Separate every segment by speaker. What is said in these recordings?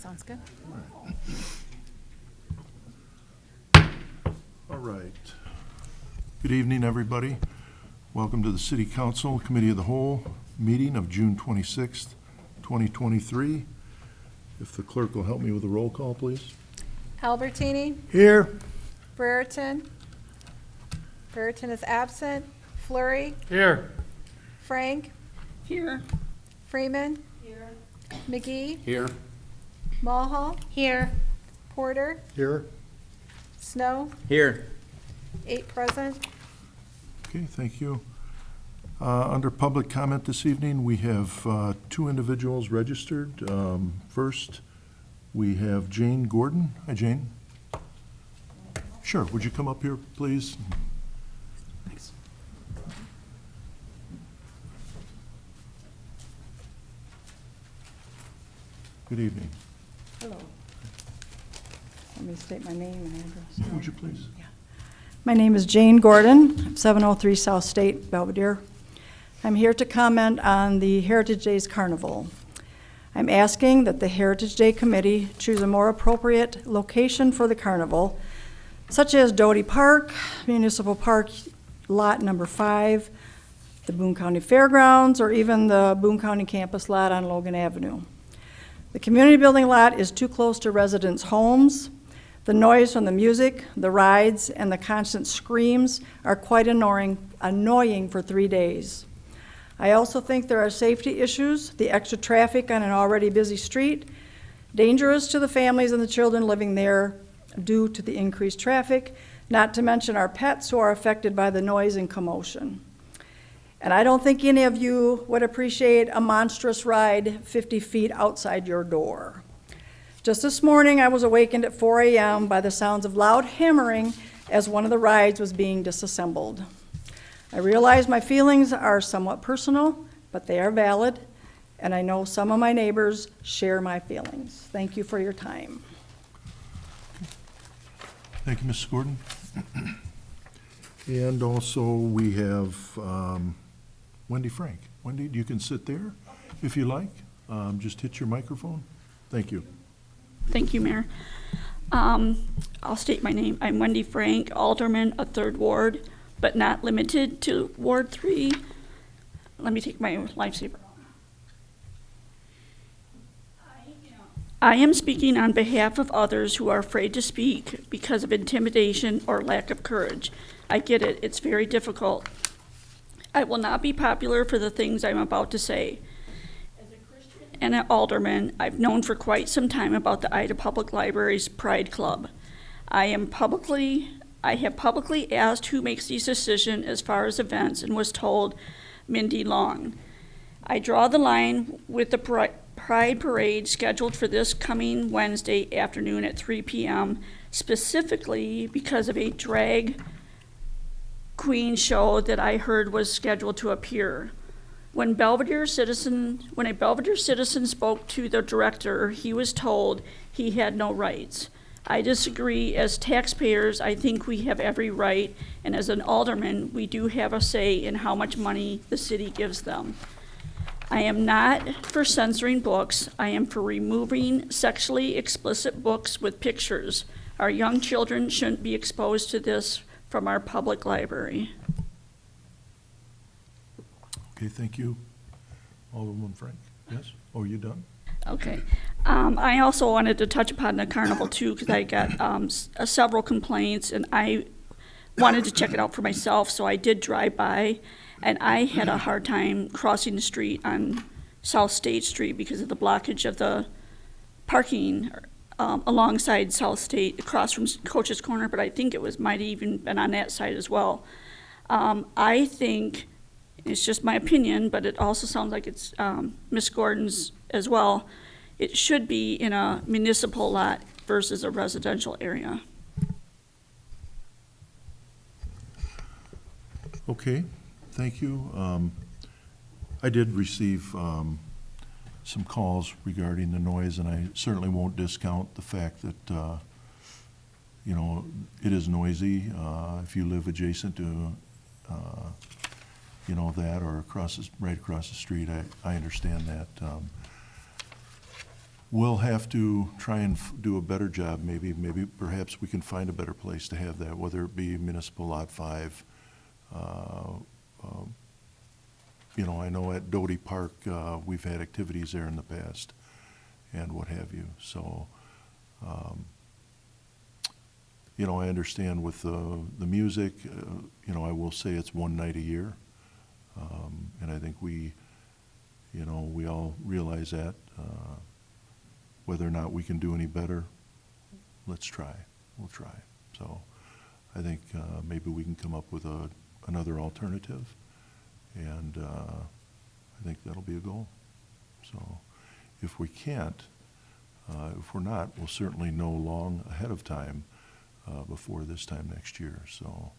Speaker 1: Sounds good.
Speaker 2: All right. Good evening, everybody. Welcome to the City Council Committee of the Whole meeting of June 26th, 2023. If the clerk will help me with a roll call, please.
Speaker 1: Albertini?
Speaker 2: Here.
Speaker 1: Brereton? Brereton is absent. Fleury?
Speaker 3: Here.
Speaker 1: Frank?
Speaker 4: Here.
Speaker 1: Freeman? Here. McGee?
Speaker 3: Here.
Speaker 1: Mulhall? Here. Porter?
Speaker 3: Here.
Speaker 1: Snow?
Speaker 3: Here.
Speaker 1: 8 present.
Speaker 2: Okay, thank you. Under public comment this evening, we have 2 individuals registered. First, we have Jane Gordon. Hi, Jane. Sure, would you come up here, please?
Speaker 4: Thanks.
Speaker 2: Good evening.
Speaker 4: Hello. Let me state my name and address.
Speaker 2: Would you please?
Speaker 4: My name is Jane Gordon, 703 South State, Belvedere. I'm here to comment on the Heritage Days Carnival. I'm asking that the Heritage Day Committee choose a more appropriate location for the carnival, such as Doty Park, Municipal Park Lot Number 5, the Boone County Fairgrounds, or even the Boone County Campus Lot on Logan Avenue. The community building lot is too close to residents' homes. The noise from the music, the rides, and the constant screams are quite annoying for 3 days. I also think there are safety issues, the extra traffic on an already busy street, dangerous to the families and the children living there due to the increased traffic, not to mention our pets who are affected by the noise and commotion. And I don't think any of you would appreciate a monstrous ride 50 feet outside your door. Just this morning, I was awakened at 4 a.m. by the sounds of loud hammering as one of the rides was being disassembled. I realize my feelings are somewhat personal, but they are valid, and I know some of my neighbors share my feelings. Thank you for your time.
Speaker 2: Thank you, Mrs. Gordon. And also, we have Wendy Frank. Wendy, you can sit there if you like. Just hit your microphone. Thank you.
Speaker 5: Thank you, Mayor. I'll state my name. I'm Wendy Frank, Alderman of 3rd Ward, but not limited to Ward 3. Let me take my lifesaver. I am speaking on behalf of others who are afraid to speak because of intimidation or lack of courage. I get it. It's very difficult. I will not be popular for the things I'm about to say. And an alderman, I've known for quite some time about the Ida Public Library's Pride Club. I have publicly asked who makes these decisions as far as events and was told Mindy Long. I draw the line with the Pride Parade scheduled for this coming Wednesday afternoon at 3 p.m., specifically because of a drag queen show that I heard was scheduled to appear. When a Belvedere citizen spoke to the director, he was told he had no rights. I disagree. As taxpayers, I think we have every right, and as an alderman, we do have a say in how much money the city gives them. I am not for censoring books. I am for removing sexually explicit books with pictures. Our young children shouldn't be exposed to this from our public library.
Speaker 2: Okay, thank you. Alderman Frank, yes? Oh, you done?
Speaker 5: Okay. I also wanted to touch upon the carnival too, because I got several complaints, and I wanted to check it out for myself, so I did drive by, and I had a hard time crossing the street on South State Street because of the blockage of the parking alongside South State, across from Coach's Corner, but I think it might even been on that side as well. I think, it's just my opinion, but it also sounds like it's Ms. Gordon's as well, it should be in a municipal lot versus a residential area.
Speaker 2: Okay, thank you. I did receive some calls regarding the noise, and I certainly won't discount the fact that, you know, it is noisy. If you live adjacent to, you know, that or right across the street, I understand that. We'll have to try and do a better job, maybe perhaps we can find a better place to have that, whether it be Municipal Lot 5. You know, I know at Doty Park, we've had activities there in the past and what have you. So, you know, I understand with the music, you know, I will say it's one night a year. And I think we all realize that. Whether or not we can do any better, let's try. We'll try. So I think maybe we can come up with another alternative, and I think that'll be a goal. So if we can't, if we're not, we'll certainly know long ahead of time before this time next year. So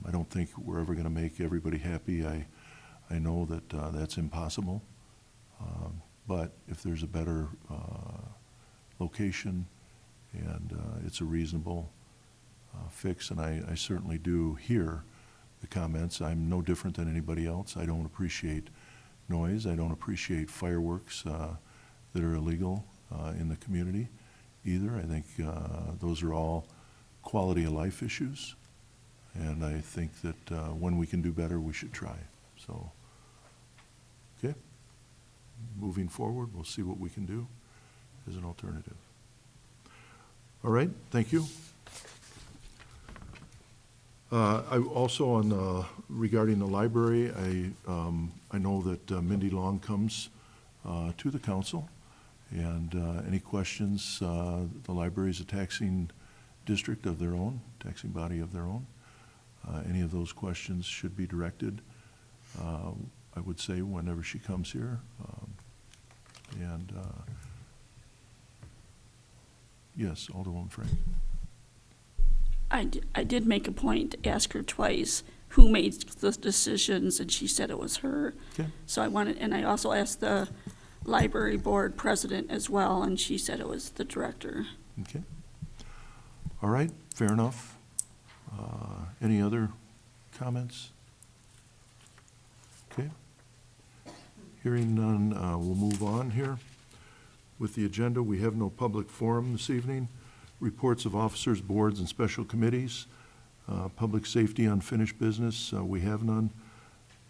Speaker 2: I don't think we're ever going to make everybody happy. I know that that's impossible. But if there's a better location and it's a reasonable fix, and I certainly do hear the comments. I'm no different than anybody else. I don't appreciate noise. I don't appreciate fireworks that are illegal in the community either. I think those are all quality of life issues, and I think that when we can do better, we should try. So, okay. Moving forward, we'll see what we can do as an alternative. All right, thank you. I also regarding the library, I know that Mindy Long comes to the council, and any questions, the library is a taxing district of their own, taxing body of their own. Any of those questions should be directed, I would say, whenever she comes here. Yes, Alderwoman Frank.
Speaker 5: I did make a point to ask her twice who made the decisions, and she said it was her.
Speaker 2: Okay.
Speaker 5: So I also asked the library board president as well, and she said it was the director.
Speaker 2: Okay. All right, fair enough. Any other comments? Okay. Hearing none, we'll move on here. With the agenda, we have no public forum this evening. Reports of officers, boards, and special committees. Public safety unfinished business, we have none.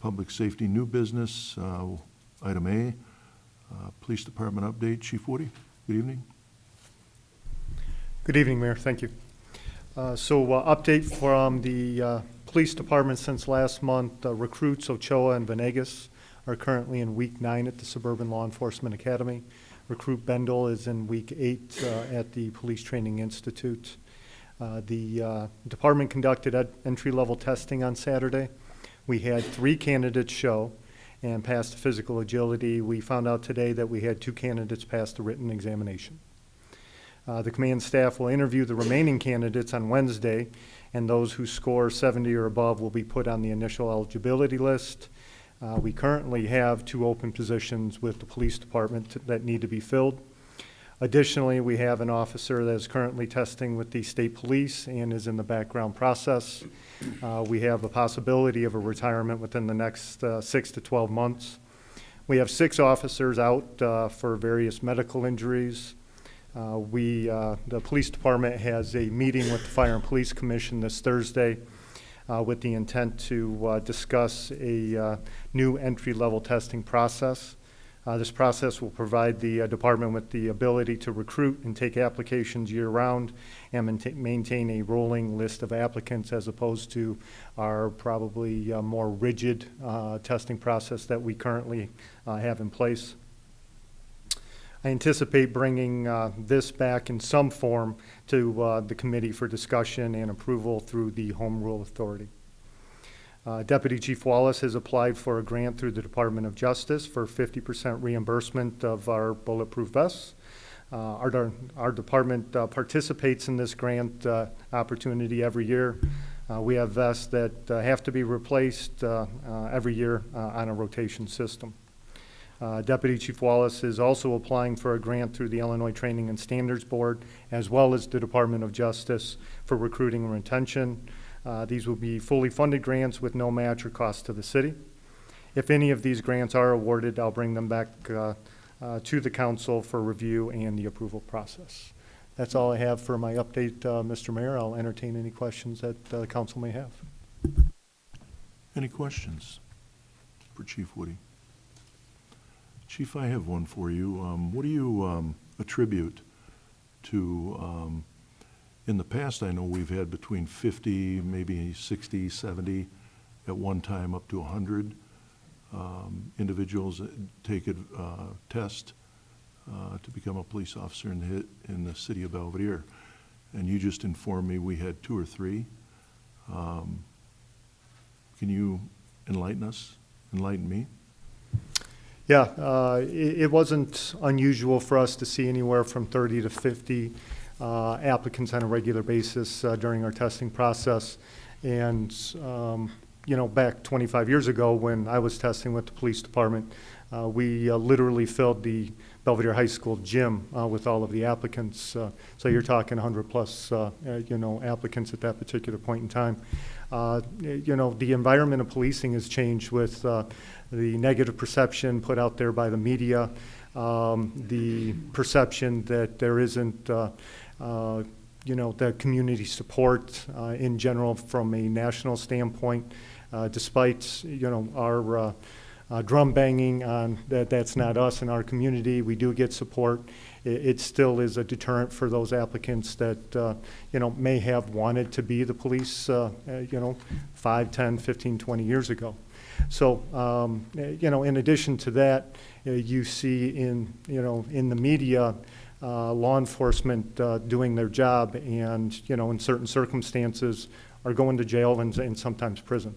Speaker 2: Public safety new business, item A. Police Department update. Chief Woody, good evening.
Speaker 3: Good evening, Mayor. Thank you. Update from the Police Department since last month. Recruits Ochoa and Venegas are currently in week 9 at the Suburban Law Enforcement Academy. Recruit Bendel is in week 8 at the Police Training Institute. The department conducted entry-level testing on Saturday. We had 3 candidates show and passed physical agility. We found out today that we had 2 candidates pass the written examination. The command staff will interview the remaining candidates on Wednesday, and those who score 70 or above will be put on the initial eligibility list. We currently have 2 open positions with the police department that need to be filled. Additionally, we have an officer that is currently testing with the state police and is in the background process. We have a possibility of a retirement within the next 6 to 12 months. We have 6 officers out for various medical injuries. The police department has a meeting with the Fire and Police Commission this Thursday with the intent to discuss a new entry-level testing process. This process will provide the department with the ability to recruit and take applications year-round and maintain a rolling list of applicants as opposed to our probably more rigid testing process that we currently have in place. I anticipate bringing this back in some form to the committee for discussion and approval through the Home Rule Authority. Deputy Chief Wallace has applied for a grant through the Department of Justice for 50% reimbursement of our bulletproof vests. Our department participates in this grant opportunity every year. We have vests that have to be replaced every year on a rotation system. Deputy Chief Wallace is also applying for a grant through the Illinois Training and Standards Board, as well as the Department of Justice for recruiting and retention. These will be fully funded grants with no match or cost to the city. If any of these grants are awarded, I'll bring them back to the council for review and the approval process. That's all I have for my update, Mr. Mayor. I'll entertain any questions that the council may have.
Speaker 2: Any questions for Chief Woody? Chief, I have one for you. What do you attribute to, in the past, I know we've had between 50, maybe 60, 70, at one time up to 100 individuals that take a test to become a police officer in the city of Belvedere. And you just informed me we had 2 or 3. Can you enlighten me?
Speaker 3: Yeah, it wasn't unusual for us to see anywhere from 30 to 50 applicants on a regular basis during our testing process. And, you know, back 25 years ago when I was testing with the police department, we literally filled the Belvedere High School gym with all of the applicants. So you're talking 100 plus, you know, applicants at that particular point in time. You know, the environment of policing has changed with the negative perception put out there by the media, the perception that there isn't, you know, the community support in general from a national standpoint, despite, you know, our drum banging on that's not us in our community. We do get support. It still is a deterrent for those applicants that, you know, may have wanted to be the police, you know, 5, 10, 15, 20 years ago. So, you know, in addition to that, you see in, you know, in the media, law enforcement doing their job and, you know, in certain circumstances are going to jail and sometimes prison.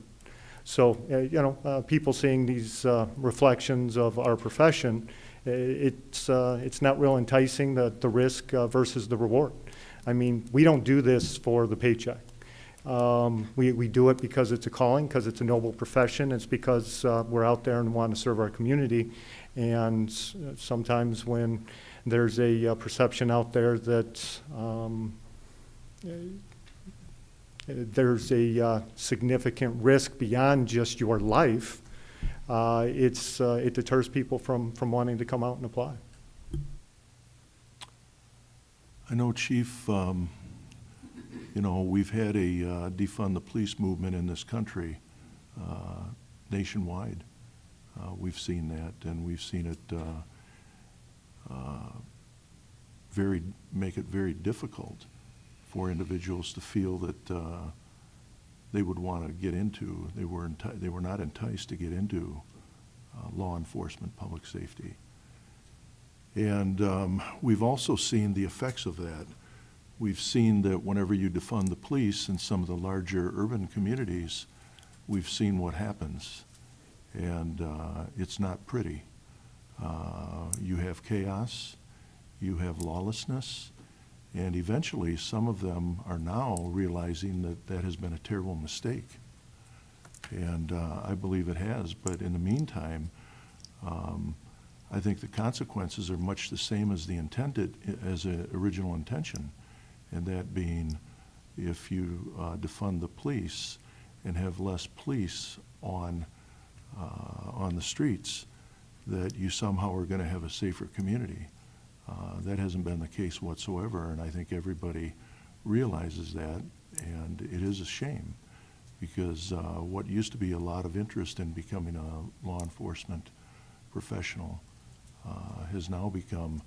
Speaker 3: So, you know, people seeing these reflections of our profession, it's not real enticing, the risk versus the reward. I mean, we don't do this for the paycheck. We do it because it's a calling, because it's a noble profession. It's because we're out there and want to serve our community. And sometimes when there's a perception out there that there's a significant risk beyond just your life, it deters people from wanting to come out and apply.
Speaker 2: I know, Chief, you know, we've had a defund the police movement in this country nationwide. We've seen that, and we've seen it make it very difficult for individuals to feel that they would want to get into. They were not enticed to get into law enforcement, public safety. And we've also seen the effects of that. We've seen that whenever you defund the police in some of the larger urban communities, we've seen what happens. And it's not pretty. You have chaos, you have lawlessness, and eventually some of them are now realizing that that has been a terrible mistake. And I believe it has, but in the meantime, I think the consequences are much the same as the original intention, and that being if you defund the police and have less police on the streets, that you somehow are going to have a safer community. That hasn't been the case whatsoever, and I think everybody realizes that, and it is a shame because what used to be a lot of interest in becoming a law enforcement professional has now become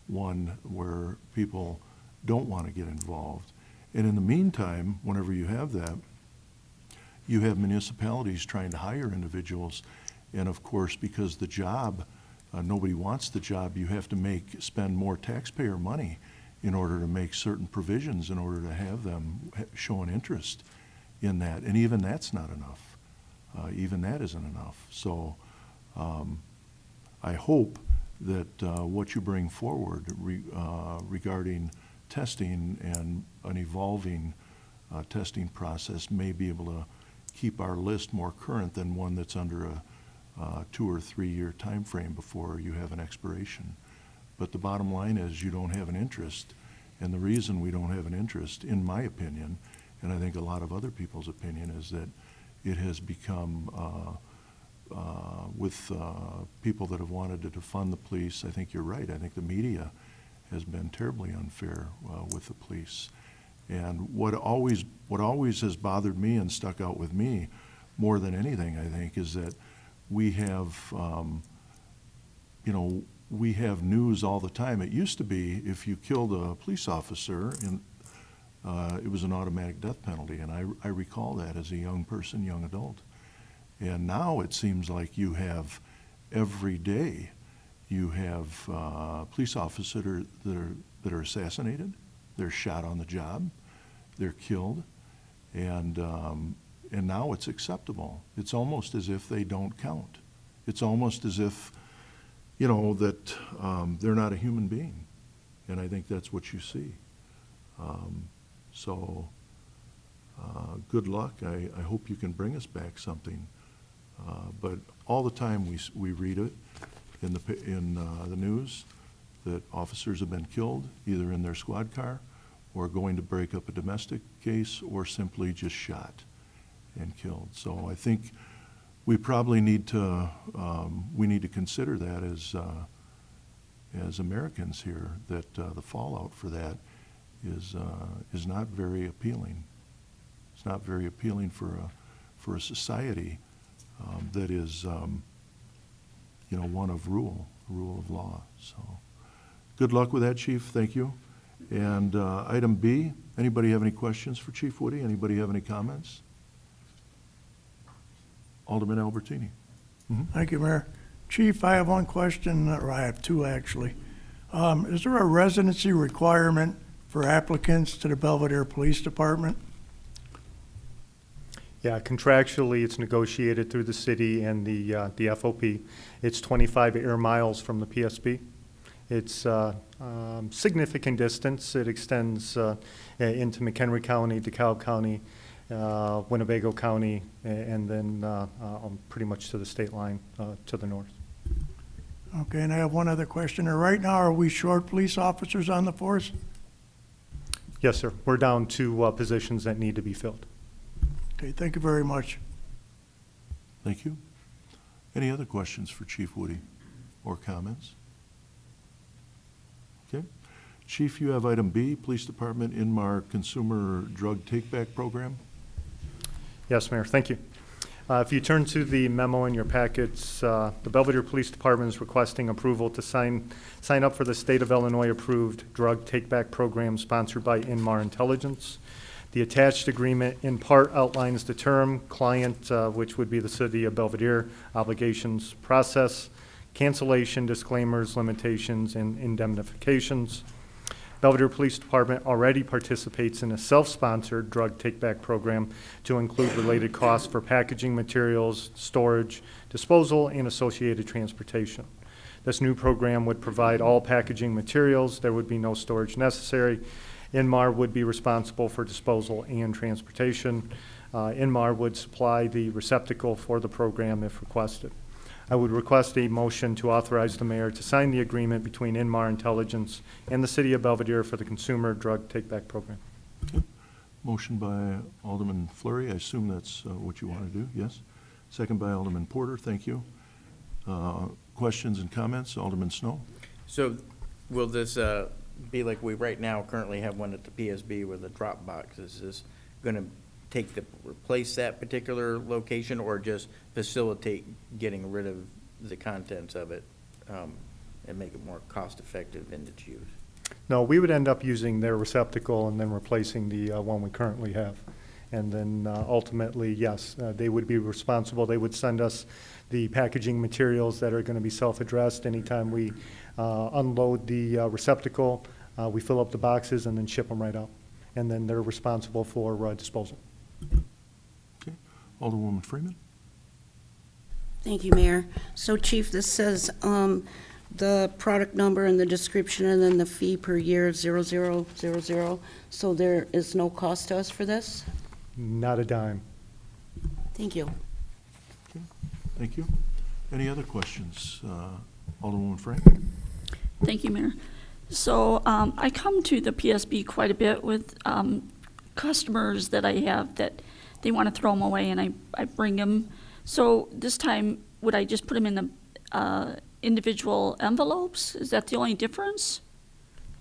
Speaker 2: one where people don't want to get involved. And in the meantime, whenever you have that, you have municipalities trying to hire individuals, and of course, because the job, nobody wants the job, you have to spend more taxpayer money in order to make certain provisions in order to have them show an interest in that. And even that's not enough. Even that isn't enough. So I hope that what you bring forward regarding testing and an evolving testing process may be able to keep our list more current than one that's under a 2 or 3 year time frame before you have an expiration. But the bottom line is you don't have an interest, and the reason we don't have an interest, in my opinion, and I think a lot of other people's opinion, is that it has become with people that have wanted to defund the police. I think you're right. I think the media has been terribly unfair with the police. And what always has bothered me and stuck out with me more than anything, I think, is that we have, we have news all the time. It used to be if you killed a police officer, it was an automatic death penalty, and I recall that as a young person, young adult. And now it seems like you have every day, you have police officers that are assassinated, they're shot on the job, they're killed, and now it's acceptable. It's almost as if they don't count. It's almost as if, that they're not a human being, and I think that's what you see. Good luck. I hope you can bring us back something. But all the time we read it in the news that officers have been killed either in their squad car or going to break up a domestic case or simply just shot and killed. So I think we probably need to consider that as Americans here, that the fallout for that is not very appealing. It's not very appealing for a society that is, one of rule of law. So, good luck with that, Chief. Thank you. And item B, anybody have any questions for Chief Woody? Anybody have any comments? Alderman Albertini.
Speaker 6: Thank you, Mayor. Chief, I have one question, or I have two actually. Is there a residency requirement for applicants to the Belvedere Police Department?
Speaker 3: Yeah, contractually, it's negotiated through the city and the FOP. It's 25 air miles from the PSB. It's significant distance. It extends into McHenry County, DeKalb County, Winnebago County, and then pretty much to the state line to the north.
Speaker 6: Okay, and I have one other question. Right now, are we short police officers on the force?
Speaker 3: Yes, sir. We're down to positions that need to be filled.
Speaker 6: Okay, thank you very much.
Speaker 2: Thank you. Any other questions for Chief Woody or comments? Okay. Chief, you have item B, Police Department Inmar Consumer Drug Take-Back Program.
Speaker 3: Yes, Mayor. Thank you. If you turn to the memo in your packets, the Belvedere Police Department is requesting approval to sign up for the State of Illinois approved drug take-back program sponsored by Inmar Intelligence. The attached agreement in part outlines the term, client, which would be the City of Belvedere, obligations, process, cancellation, disclaimers, limitations, and indemnifications. Belvedere Police Department already participates in a self-sponsored drug take-back program to include related costs for packaging materials, storage, disposal, and associated transportation. This new program would provide all packaging materials. There would be no storage necessary. Inmar would be responsible for disposal and transportation. Inmar would supply the receptacle for the program if requested. I would request a motion to authorize the mayor to sign the agreement between Inmar Intelligence and the City of Belvedere for the Consumer Drug Take-Back Program.
Speaker 2: Okay. Motion by Alderman Fleury. I assume that's what you want to do, yes? Second by Alderman Porter. Thank you. Questions and comments? Alderman Snow?
Speaker 7: So will this be like we right now currently have one at the PSB with a drop box? Is this going to replace that particular location or just facilitate getting rid of the contents of it and make it more cost effective in its use?
Speaker 3: No, we would end up using their receptacle and then replacing the one we currently have. And then ultimately, yes, they would be responsible. They would send us the packaging materials that are going to be self-addressed. Anytime we unload the receptacle, we fill up the boxes and then ship them right out. And then they're responsible for disposal.
Speaker 2: Okay. Alderwoman Freeman?
Speaker 8: Thank you, Mayor. So, Chief, this says the product number and the description and then the fee per year, 0000. So there is no cost to us for this?
Speaker 3: Not a dime.
Speaker 8: Thank you.
Speaker 2: Okay. Thank you. Any other questions? Alderwoman Frank?
Speaker 5: Thank you, Mayor. So I come to the PSB quite a bit with customers that I have that they want to throw them away, and I bring them. So this time would I just put them in the individual envelopes? Is that the only difference?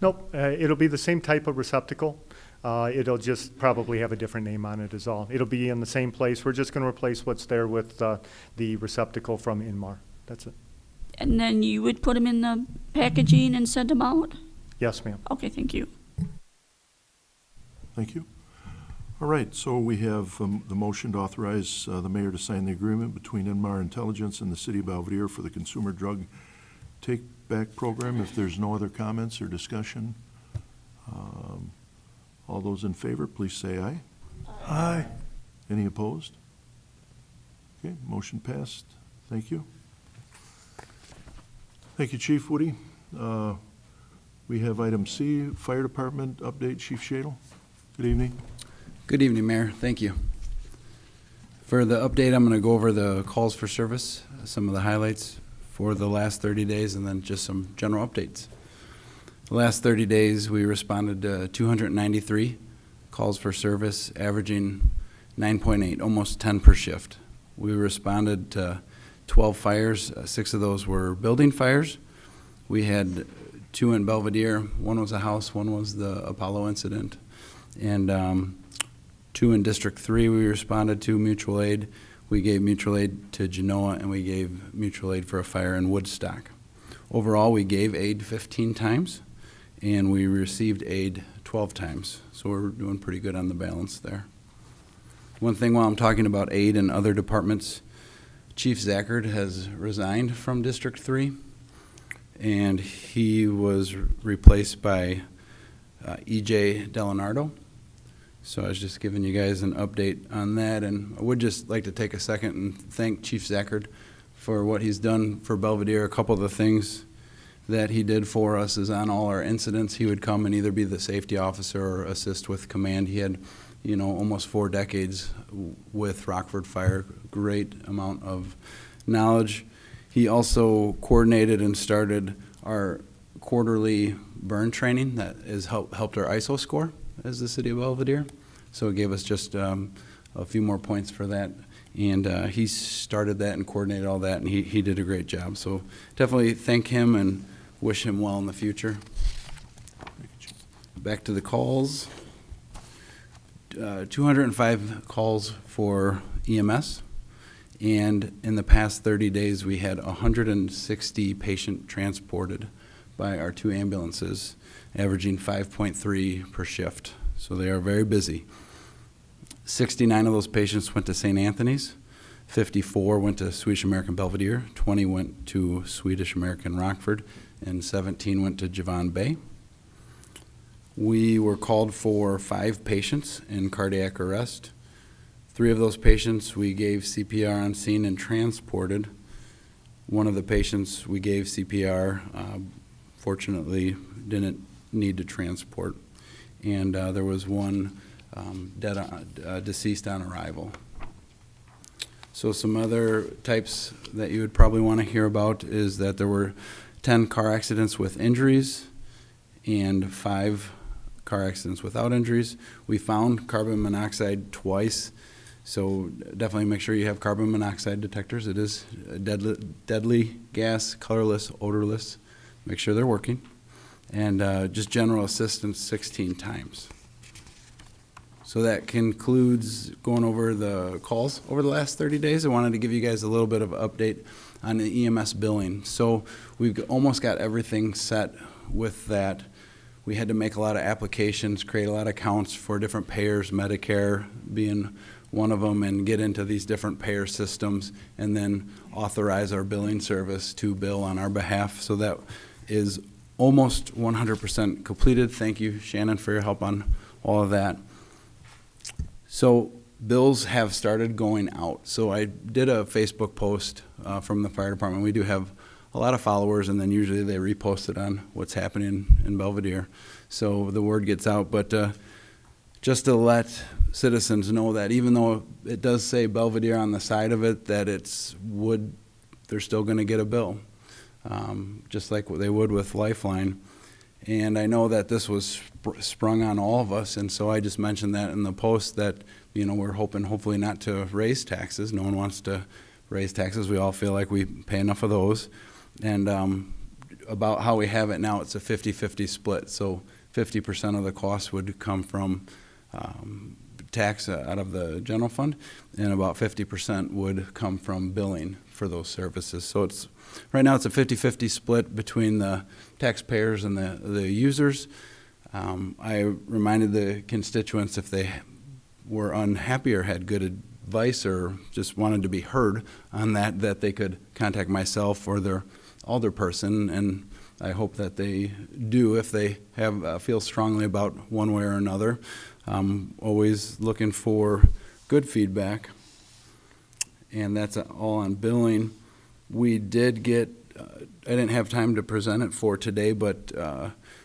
Speaker 3: Nope, it'll be the same type of receptacle. It'll just probably have a different name on it is all. It'll be in the same place. We're just going to replace what's there with the receptacle from Inmar. That's it.
Speaker 5: And then you would put them in the packaging and send them out?
Speaker 3: Yes, ma'am.
Speaker 5: Okay, thank you.
Speaker 2: Thank you. All right, so we have the motion to authorize the mayor to sign the agreement between Inmar Intelligence and the city of Belvedere for the consumer drug take-back program. If there's no other comments or discussion, all those in favor, please say aye.
Speaker 6: Aye.
Speaker 2: Any opposed? Okay, motion passed. Thank you. Thank you, Chief Woody. We have item C, Fire Department update. Chief Shadle, good evening.
Speaker 9: Good evening, Mayor. Thank you. For the update, I'm going to go over the calls for service, some of the highlights for the last 30 days, and then just some general updates. The last 30 days, we responded to 293 calls for service, averaging 9.8, almost 10 per shift. We responded to 12 fires. 6 of those were building fires. We had 2 in Belvedere. 1 was a house, 1 was the Apollo incident. And 2 in District 3 we responded to mutual aid. We gave mutual aid to Genoa, and we gave mutual aid for a fire in Woodstock. Overall, we gave aid 15 times, and we received aid 12 times. So we're doing pretty good on the balance there. One thing while I'm talking about aid in other departments, Chief Zachard has resigned from District 3, and he was replaced by E.J. Delinardo. So I was just giving you guys an update on that, and I would just like to take a second and thank Chief Zachard for what he's done for Belvedere. A couple of the things that he did for us is on all our incidents, he would come and either be the safety officer or assist with command. He had, almost 4 decades with Rockford Fire, great amount of knowledge. He also coordinated and started our quarterly burn training that has helped our ISO score as the city of Belvedere. So it gave us just a few more points for that. And he started that and coordinated all that, and he did a great job. So definitely thank him and wish him well in the future. Back to the calls. 205 calls for EMS. And in the past 30 days, we had 160 patient transported by our 2 ambulances, averaging 5.3 per shift. So they are very busy. 69 of those patients went to St. Anthony's, 54 went to Swedish American Belvedere, 20 went to Swedish American Rockford, and 17 went to Javon Bay. We were called for 5 patients in cardiac arrest. 3 of those patients we gave CPR on scene and transported. 1 of the patients we gave CPR, fortunately didn't need to transport. And there was 1 deceased on arrival. So some other types that you would probably want to hear about is that there were 10 car accidents with injuries and 5 car accidents without injuries. We found carbon monoxide twice, so definitely make sure you have carbon monoxide detectors. It is a deadly gas, colorless, odorless. Make sure they're working. And just general assistance 16 times. So that concludes going over the calls over the last 30 days. I wanted to give you guys a little bit of an update on the EMS billing. So we've almost got everything set with that. We had to make a lot of applications, create a lot of accounts for different payers, Medicare being one of them, and get into these different payer systems and then authorize our billing service to bill on our behalf. So that is almost 100% completed. Thank you, Shannon, for your help on all of that. So bills have started going out. So I did a Facebook post from the fire department. We do have a lot of followers, and then usually they repost it on what's happening in Belvedere. So the word gets out. But just to let citizens know that even though it does say Belvedere on the side of it, that they're still going to get a bill, just like what they would with Lifeline. And I know that this was sprung on all of us, and so I just mentioned that in the post that, we're hoping hopefully not to raise taxes. No one wants to raise taxes. We all feel like we pay enough of those. And about how we have it now, it's a 50-50 split. So 50% of the cost would come from tax out of the general fund, and about 50% would come from billing for those services. So it's right now it's a 50-50 split between the taxpayers and the users. I reminded the constituents if they were unhappy or had good advice or just wanted to be heard on that they could contact myself or their alderperson, and I hope that they do if they have feel strongly about one way or another. Always looking for good feedback, and that's all on billing. We did get, I didn't have time to present it for today, but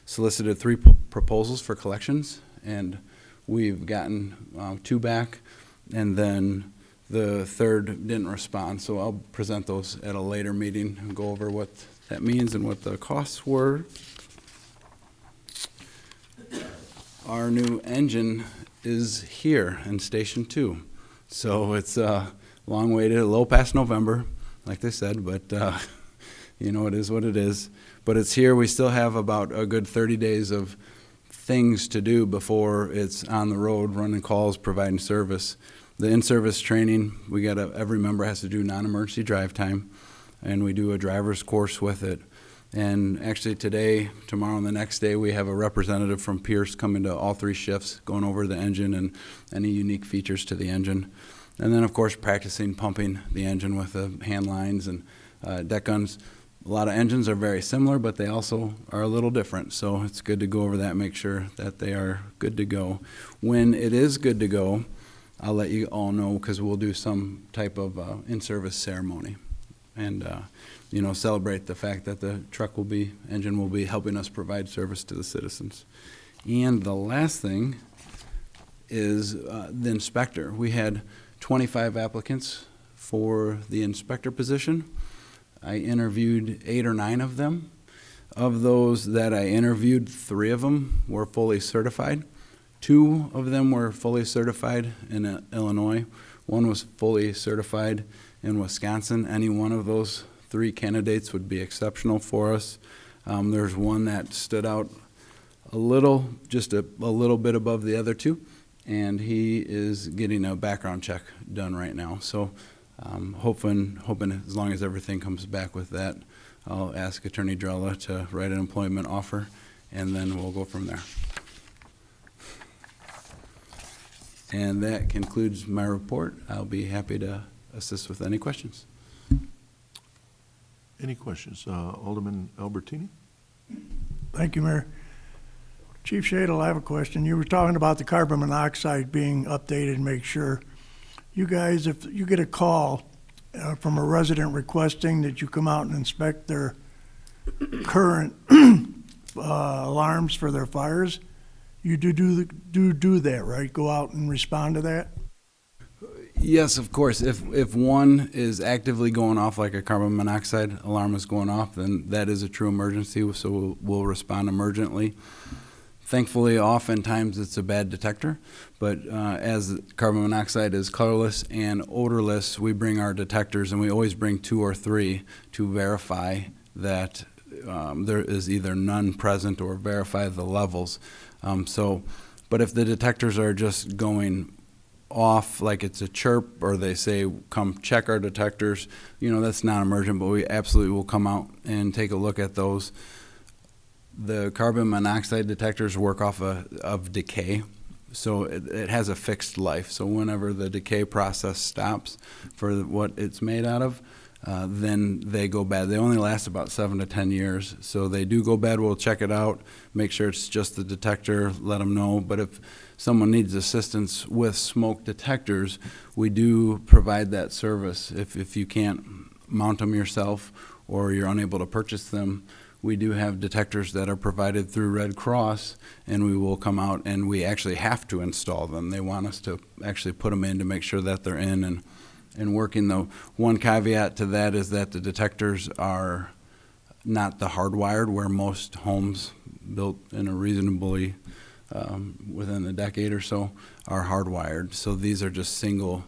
Speaker 9: solicited 3 proposals for collections, and we've gotten 2 back, and then the third didn't respond, so I'll present those at a later meeting and go over what that means and what the costs were. Our new engine is here in Station 2. So it's a long way to a little past November, like they said, but you know, it is what it is. But it's here. We still have about a good 30 days of things to do before it's on the road, running calls, providing service. The in-service training, we got every member has to do non-emergency drive time, and we do a driver's course with it. And actually today, tomorrow, and the next day, we have a representative from Pierce coming to all 3 shifts, going over the engine and any unique features to the engine. And then, of course, practicing pumping the engine with the hand lines and deck guns. A lot of engines are very similar, but they also are a little different. So it's good to go over that, make sure that they are good to go. When it is good to go, I'll let you all know, because we'll do some type of in-service ceremony. And you know, celebrate the fact that the engine will be helping us provide service to the citizens. And the last thing is the inspector. We had 25 applicants for the inspector position. I interviewed 8 or 9 of them. Of those that I interviewed, 3 of them were fully certified. 2 of them were fully certified in Illinois. 1 was fully certified in Wisconsin. Any one of those 3 candidates would be exceptional for us. There's one that stood out a little, just a little bit above the other 2, and he is getting a background check done right now. So hoping as long as everything comes back with that, I'll ask Attorney Drella to write an employment offer, and then we'll go from there. And that concludes my report. I'll be happy to assist with any questions.
Speaker 2: Any questions? Alderman Albertini?
Speaker 6: Thank you, Mayor. Chief Shadle, I have a question. You were talking about the carbon monoxide being updated and make sure. You guys, if you get a call from a resident requesting that you come out and inspect their current alarms for their fires, you do that, right? Go out and respond to that?
Speaker 9: Yes, of course. If one is actively going off, like a carbon monoxide alarm is going off, then that is a true emergency, so we'll respond emergently. Thankfully, oftentimes it's a bad detector, but as carbon monoxide is colorless and odorless, we bring our detectors, and we always bring 2 or 3 to verify that there is either none present or verify the levels. But if the detectors are just going off like it's a chirp, or they say come check our detectors, that's not emergent, but we absolutely will come out and take a look at those. The carbon monoxide detectors work off of decay, so it has a fixed life. So whenever the decay process stops for what it's made out of, then they go bad. They only last about 7 to 10 years, so they do go bad. We'll check it out, make sure it's just the detector, let them know. But if someone needs assistance with smoke detectors, we do provide that service. If you can't mount them yourself or you're unable to purchase them, we do have detectors that are provided through Red Cross, and we will come out, and we actually have to install them. They want us to actually put them in to make sure that they're in and working. The one caveat to that is that the detectors are not the hardwired, where most homes built in a reasonably within a decade or so are hardwired. So these are just single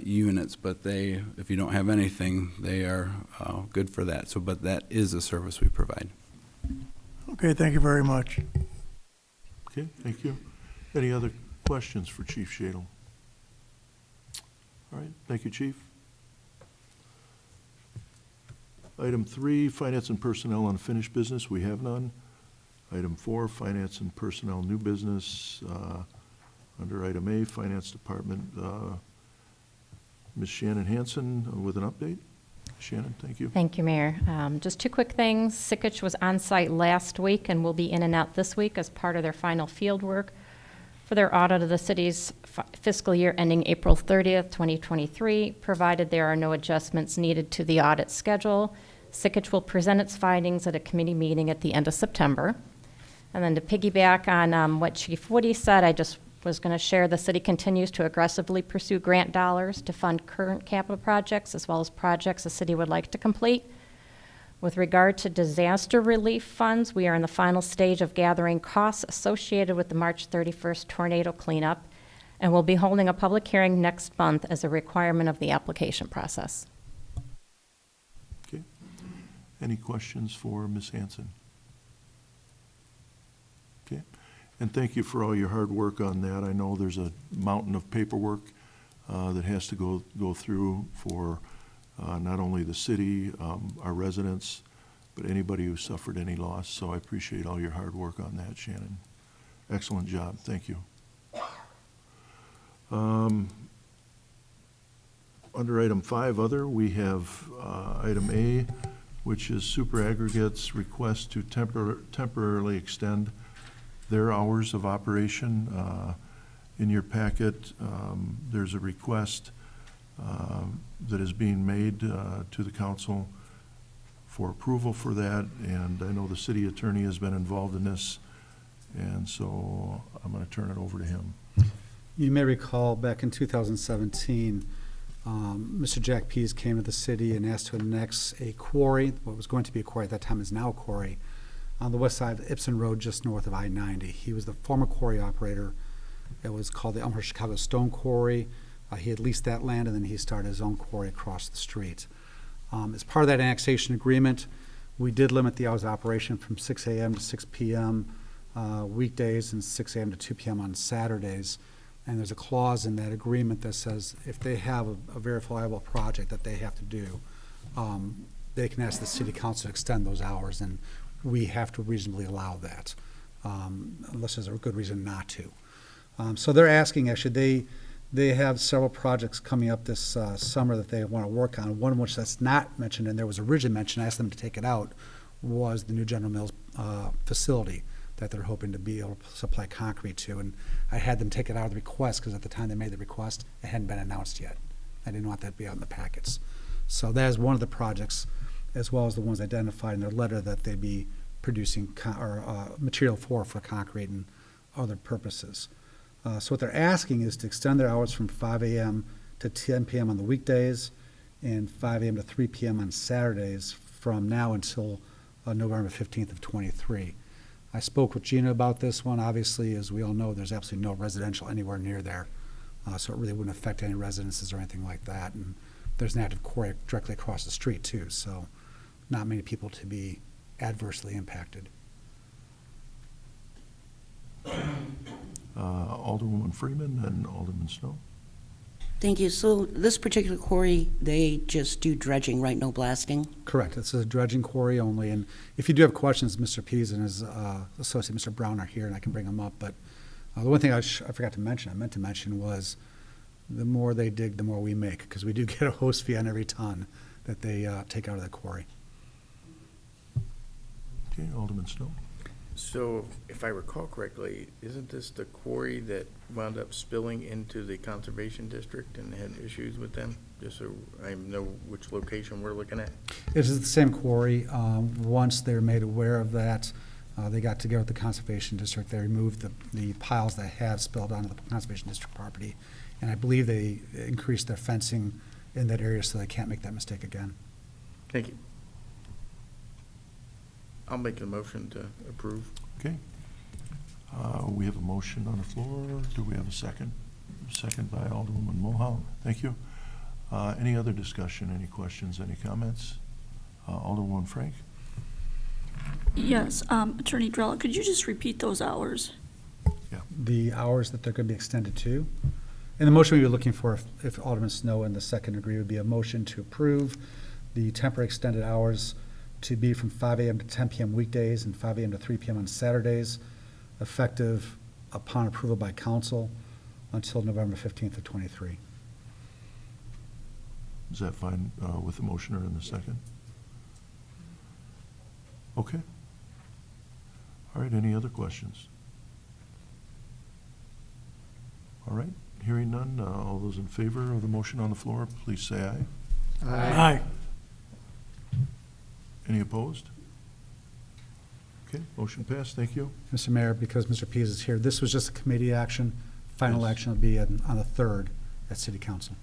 Speaker 9: units, but if you don't have anything, they are good for that. So, but that is a service we provide.
Speaker 6: Okay, thank you very much.
Speaker 2: Okay, thank you. Any other questions for Chief Shadle? All right, thank you, Chief. Item 3, Finance and Personnel Unfinished Business, we have none. Item 4, Finance and Personnel New Business. Under item A, Finance Department, Ms. Shannon Hanson with an update. Shannon, thank you.
Speaker 10: Thank you, Mayor. Just 2 quick things. Sikich was on site last week and will be in and out this week as part of their final field work for their audit of the city's fiscal year ending April 30th, 2023. Provided there are no adjustments needed to the audit schedule, Sikich will present its findings at a committee meeting at the end of September. And then to piggyback on what Chief Woody said, I just was going to share the city continues to aggressively pursue grant dollars to fund current capital projects as well as projects the city would like to complete. With regard to disaster relief funds, we are in the final stage of gathering costs associated with the March 31st tornado cleanup, and we'll be holding a public hearing next month as a requirement of the application process.
Speaker 2: Okay. Any questions for Ms. Hanson? Okay. And thank you for all your hard work on that. I know there's a mountain of paperwork that has to go through for not only the city, our residents, but anybody who suffered any loss. So I appreciate all your hard work on that, Shannon. Excellent job. Thank you. Under item 5, other, we have item A, which is Super Aggregates request to temporarily extend their hours of operation. In your packet, there's a request that is being made to the council for approval for that, and I know the city attorney has been involved in this, and so I'm going to turn it over to him.
Speaker 11: You may recall back in 2017, Mr. Jack Pease came to the city and asked to annex a quarry, what was going to be a quarry at that time is now a quarry, on the west side of Ibsen Road just north of I-90. He was the former quarry operator. It was called the Elmhurst Chicago Stone Quarry. He had leased that land, and then he started his own quarry across the street. As part of that annexation agreement, we did limit the hours of operation from 6 a.m. to 6 p.m. Weekdays and 6 a.m. to 2 p.m. on Saturdays. And there's a clause in that agreement that says if they have a verifiable project that they have to do, they can ask the city council to extend those hours, and we have to reasonably allow that, unless there's a good reason not to. So they're asking, actually, they have several projects coming up this summer that they want to work on. One of which that's not mentioned, and there was originally mentioned, I asked them to take it out, was the new General Mills facility that they're hoping to be able to supply concrete to. And I had them take it out of the request because at the time they made the request, it hadn't been announced yet. I didn't want that to be out in the packets. So that is one of the projects, as well as the ones identified in their letter that they'd be producing material for concrete and other purposes. So what they're asking is to extend their hours from 5 a.m. to 10 p.m. on the weekdays and 5 a.m. to 3 p.m. on Saturdays from now until November 15th of 23. I spoke with Gina about this one. Obviously, as we all know, there's absolutely no residential anywhere near there, so it really wouldn't affect any residences or anything like that. And there's an active quarry directly across the street, too, so not many people to be adversely impacted.
Speaker 2: Alderwoman Freeman and Alderman Snow.
Speaker 8: Thank you. So this particular quarry, they just do dredging, right? No blasting?
Speaker 11: Correct. It's a dredging quarry only. And if you do have questions, Mr. Pease and his associate, Mr. Brown, are here, and I can bring them up. But the one thing I forgot to mention, I meant to mention, was the more they dig, the more we make, because we do get a host fee on every ton that they take out of the quarry.
Speaker 2: Okay, Alderman Snow.
Speaker 7: So if I recall correctly, isn't this the quarry that wound up spilling into the conservation district and had issues with them? Just so I know which location we're looking at.
Speaker 11: It is the same quarry. Once they're made aware of that, they got together with the conservation district. They removed the piles that have spilled onto the conservation district property. And I believe they increased their fencing in that area so they can't make that mistake again.
Speaker 7: Thank you. I'll make a motion to approve.
Speaker 2: Okay. We have a motion on the floor. Do we have a second? second by Alderwoman Mulhall. Thank you. Any other discussion, any questions, any comments? Alderwoman Frank?
Speaker 5: Yes, Attorney Drella, could you just repeat those hours?
Speaker 11: The hours that they're going to be extended to. And the motion we were looking for, if Alderman Snow and the second agree, would be a motion to approve the temporary extended hours to be from 5 a.m. to 10 p.m. weekdays and 5 a.m. to 3 p.m. on Saturdays, effective upon approval by council until November 15th of '23.
Speaker 2: Is that fine with the motioner in the second? Okay. All right, any other questions? All right, hearing none, all those in favor of the motion on the floor, please say aye.
Speaker 6: Aye.
Speaker 2: Any opposed? Okay, motion passed, thank you.
Speaker 11: Mr. Mayor, because Mr. Pease is here, this was just a committee action. Final
Speaker 2: Yes.
Speaker 11: action will be on the 3rd at City Council.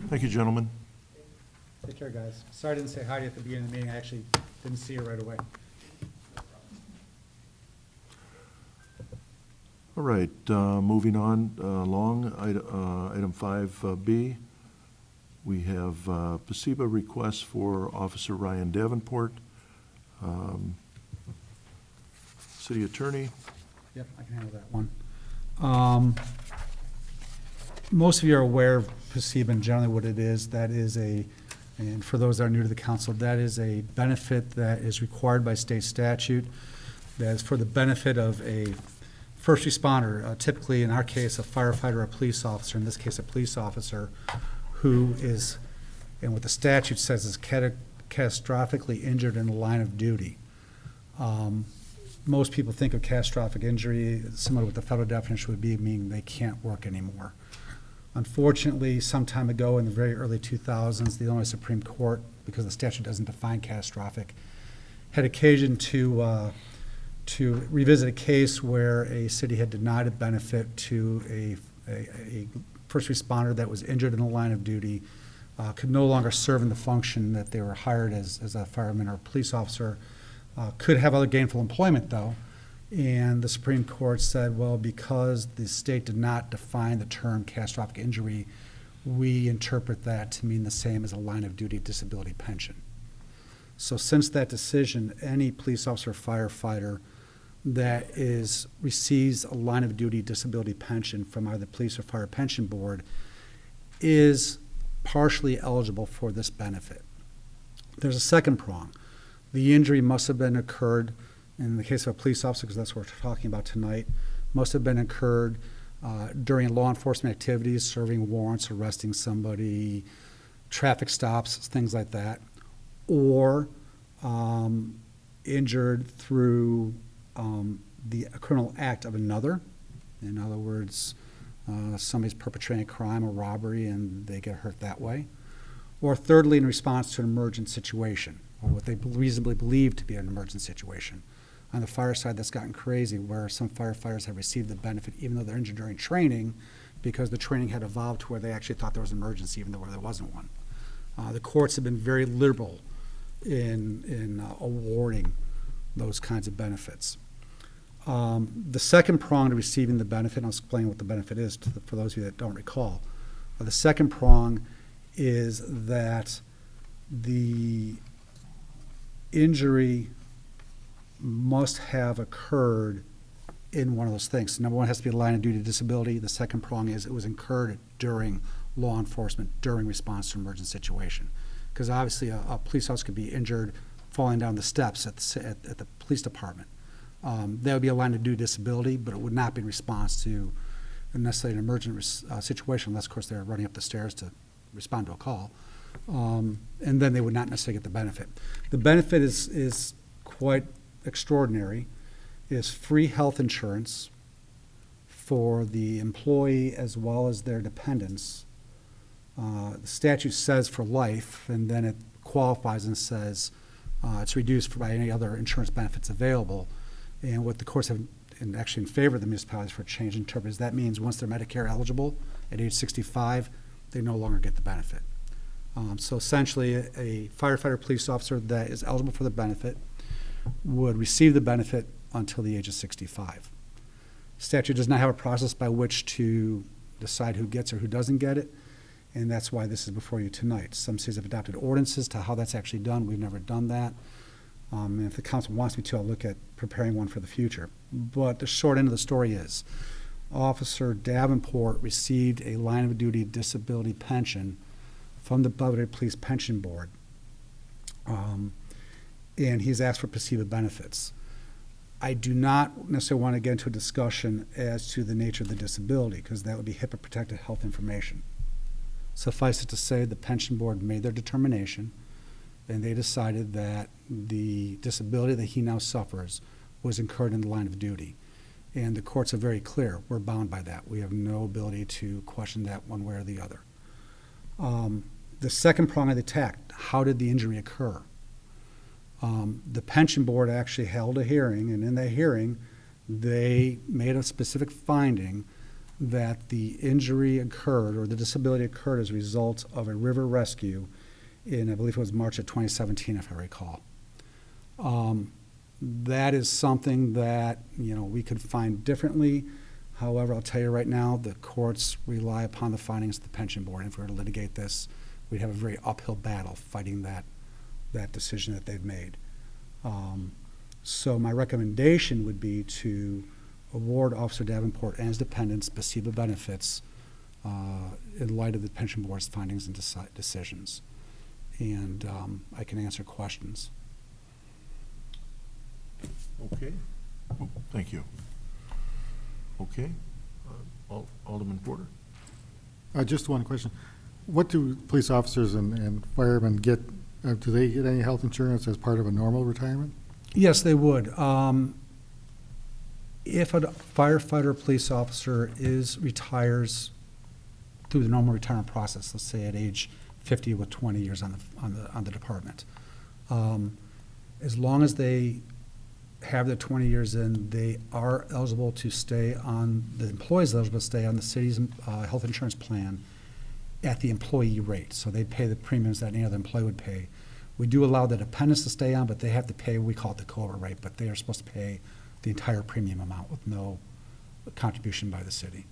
Speaker 2: Thank you, gentlemen.
Speaker 11: Take care, guys. Sorry I didn't say hi to you at the beginning of the meeting. I actually didn't see you right away.
Speaker 2: All right, moving on along, item 5B, we have PSEBA request for Officer Ryan Davenport. City Attorney,
Speaker 11: Yep, I can handle that one. Most of you are aware of PSEBA and generally what it is. That is and for those that are new to the council, that is a benefit that is required by state statute. That is for the benefit of a first responder, typically in our case, a firefighter or a police officer, in this case, a police officer, who is, and what the statute says is catastrophically injured in the line of duty. Most people think of catastrophic injury, similar to what the federal definition would be, meaning they can't work anymore. Unfortunately, some time ago in the very early 2000s, the Illinois Supreme Court, because the statute doesn't define catastrophic, had occasion to revisit a case where a city had denied a benefit to a first responder that was injured in the line of duty, could no longer serve in the function that they were hired as a fireman or a police officer, could have other gainful employment though. And the Supreme Court said, well, because the state did not define the term catastrophic injury, we interpret that to mean the same as a line of duty disability pension. So since that decision, any police officer or firefighter that receives a line of duty disability pension from either the Police or Fire Pension Board is partially eligible for this benefit. There's a second prong. The injury must have been occurred, in the case of a police officer, because that's what we're talking about tonight, must have been occurred during law enforcement activities, serving warrants, arresting somebody, traffic stops, things like that, or injured through the criminal act of another. In other words, somebody's perpetrating a crime or robbery and they get hurt that way. Or thirdly, in response to an emergent situation, or what they reasonably believe to be an emergent situation. On the fire side, that's gotten crazy, where some firefighters have received the benefit even though they're injured during training, because the training had evolved to where they actually thought there was an emergency even though there wasn't one. The courts have been very liberal in awarding those kinds of benefits. The second prong to receiving the benefit, and I'll explain what the benefit is for those of you that don't recall. The second prong is that the injury must have occurred in one of those things. So number one has to be a line of duty disability. The second prong is it was incurred during law enforcement, during response to an emergent situation. Because obviously a police officer could be injured falling down the steps at the police department. That would be a line of duty disability, but it would not be in response to necessarily an emergent situation, unless of course they're running up the stairs to respond to a call. And then they would not necessarily get the benefit. The benefit is quite extraordinary. It is free health insurance for the employee as well as their dependents. The statute says for life, and then it qualifies and says it's reduced by any other insurance benefits available. And what the courts have, and actually in favor of the municipalities for change interpret, is that means once they're Medicare eligible at age 65, they no longer get the benefit. So essentially, a firefighter police officer that is eligible for the benefit would receive the benefit until the age of 65. Statute does not have a process by which to decide who gets or who doesn't get it, and that's why this is before you tonight. Some cities have adopted ordinances to how that's actually done. We've never done that. And if the council wants me to, I'll look at preparing one for the future. But the short end of the story is, Officer Davenport received a line of duty disability pension from the Belvedere Police Pension Board. And he's asked for PSEBA benefits. I do not necessarily want to get into a discussion as to the nature of the disability, because that would be HIPAA-protected health information. Suffice it to say, the pension board made their determination, and they decided that the disability that he now suffers was incurred in the line of duty. And the courts are very clear. We're bound by that. We have no ability to question that one way or the other. The second prong of the attack, how did the injury occur? The pension board actually held a hearing, and in that hearing, they made a specific finding that the injury occurred, or the disability occurred, as a result of a river rescue in, I believe it was March of 2017, if I recall. That is something that, we could find differently. However, I'll tell you right now, the courts rely upon the findings of the pension board. And if we were to litigate this, we'd have a very uphill battle fighting that decision that they've made. So my recommendation would be to award Officer Davenport and his dependents PSEBA benefits in light of the pension board's findings and decisions. And I can answer questions.
Speaker 2: Okay. Thank you. Okay. Alderman Porter?
Speaker 12: Just one question. What do police officers and firemen get? Do they get any health insurance as part of a normal retirement?
Speaker 11: Yes, they would. If a firefighter or police officer retires through the normal retirement process, let's say at age 50 with 20 years on the department, as long as they have their 20 years in, they are eligible to stay on, the employee is eligible to stay on the city's health insurance plan at the employee rate. So they pay the premiums that any other employee would pay. We do allow the dependents to stay on, but they have to pay, we call it the COBRA rate, but they are supposed to pay the entire premium amount with no contribution by the city.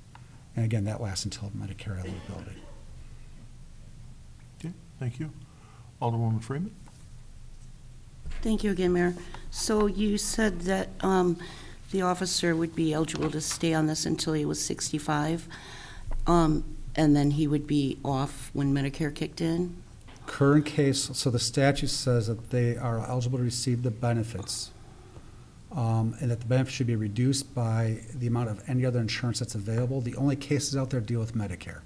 Speaker 11: And again, that lasts until Medicare eligibility.
Speaker 2: Okay, thank you. Alderwoman Freeman?
Speaker 8: Thank you again, Mayor. So you said that the officer would be eligible to stay on this until he was 65, and then he would be off when Medicare kicked in?
Speaker 11: Current case, so the statute says that they are eligible to receive the benefits, and that the benefits should be reduced by the amount of any other insurance that's available. The only cases out there deal with Medicare,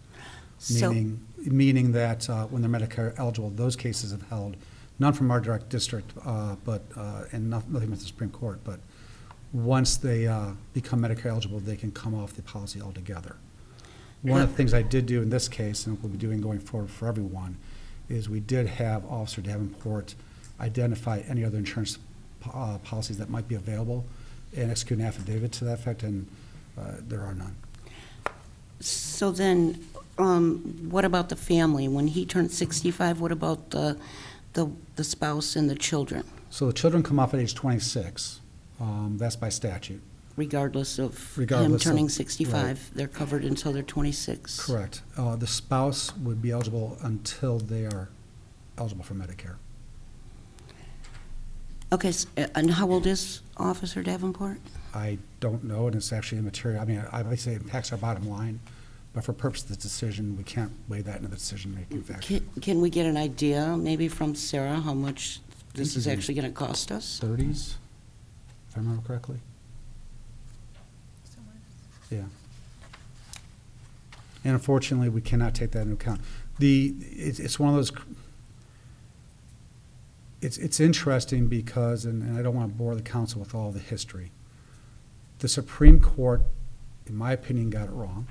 Speaker 11: meaning that when they're Medicare eligible, those cases have held, none from our direct district, and nothing with the Supreme Court, but once they become Medicare eligible, they can come off the policy altogether. One of the things I did do in this case, and we'll be doing going forward for everyone, is we did have Officer Davenport identify any other insurance policies that might be available and execute an affidavit to that effect, and there are none.
Speaker 8: So then, what about the family? When he turned 65, what about the spouse and the children?
Speaker 11: So the children come off at age 26. That's by statute.
Speaker 8: Regardless of him
Speaker 11: Regardless
Speaker 8: turning
Speaker 11: of-
Speaker 8: 65,
Speaker 11: right.
Speaker 8: they're covered until they're 26?
Speaker 11: Correct. The spouse would be eligible until they are eligible for Medicare.
Speaker 8: Okay, and how old is Officer Davenport?
Speaker 11: I don't know, and it's actually immaterial. I mean, I would say it impacts our bottom line, but for purpose of the decision, we can't weigh that into the decision-making factor.
Speaker 8: Can we get an idea, maybe from Sarah, how much this is
Speaker 11: he's in
Speaker 8: actually going to cost us?
Speaker 11: 30s, if I remember correctly. Yeah. And unfortunately, we cannot take that into account. It's one of those, it's interesting because, and I don't want to bore the council with all the history. The Supreme Court, in my opinion, got it wrong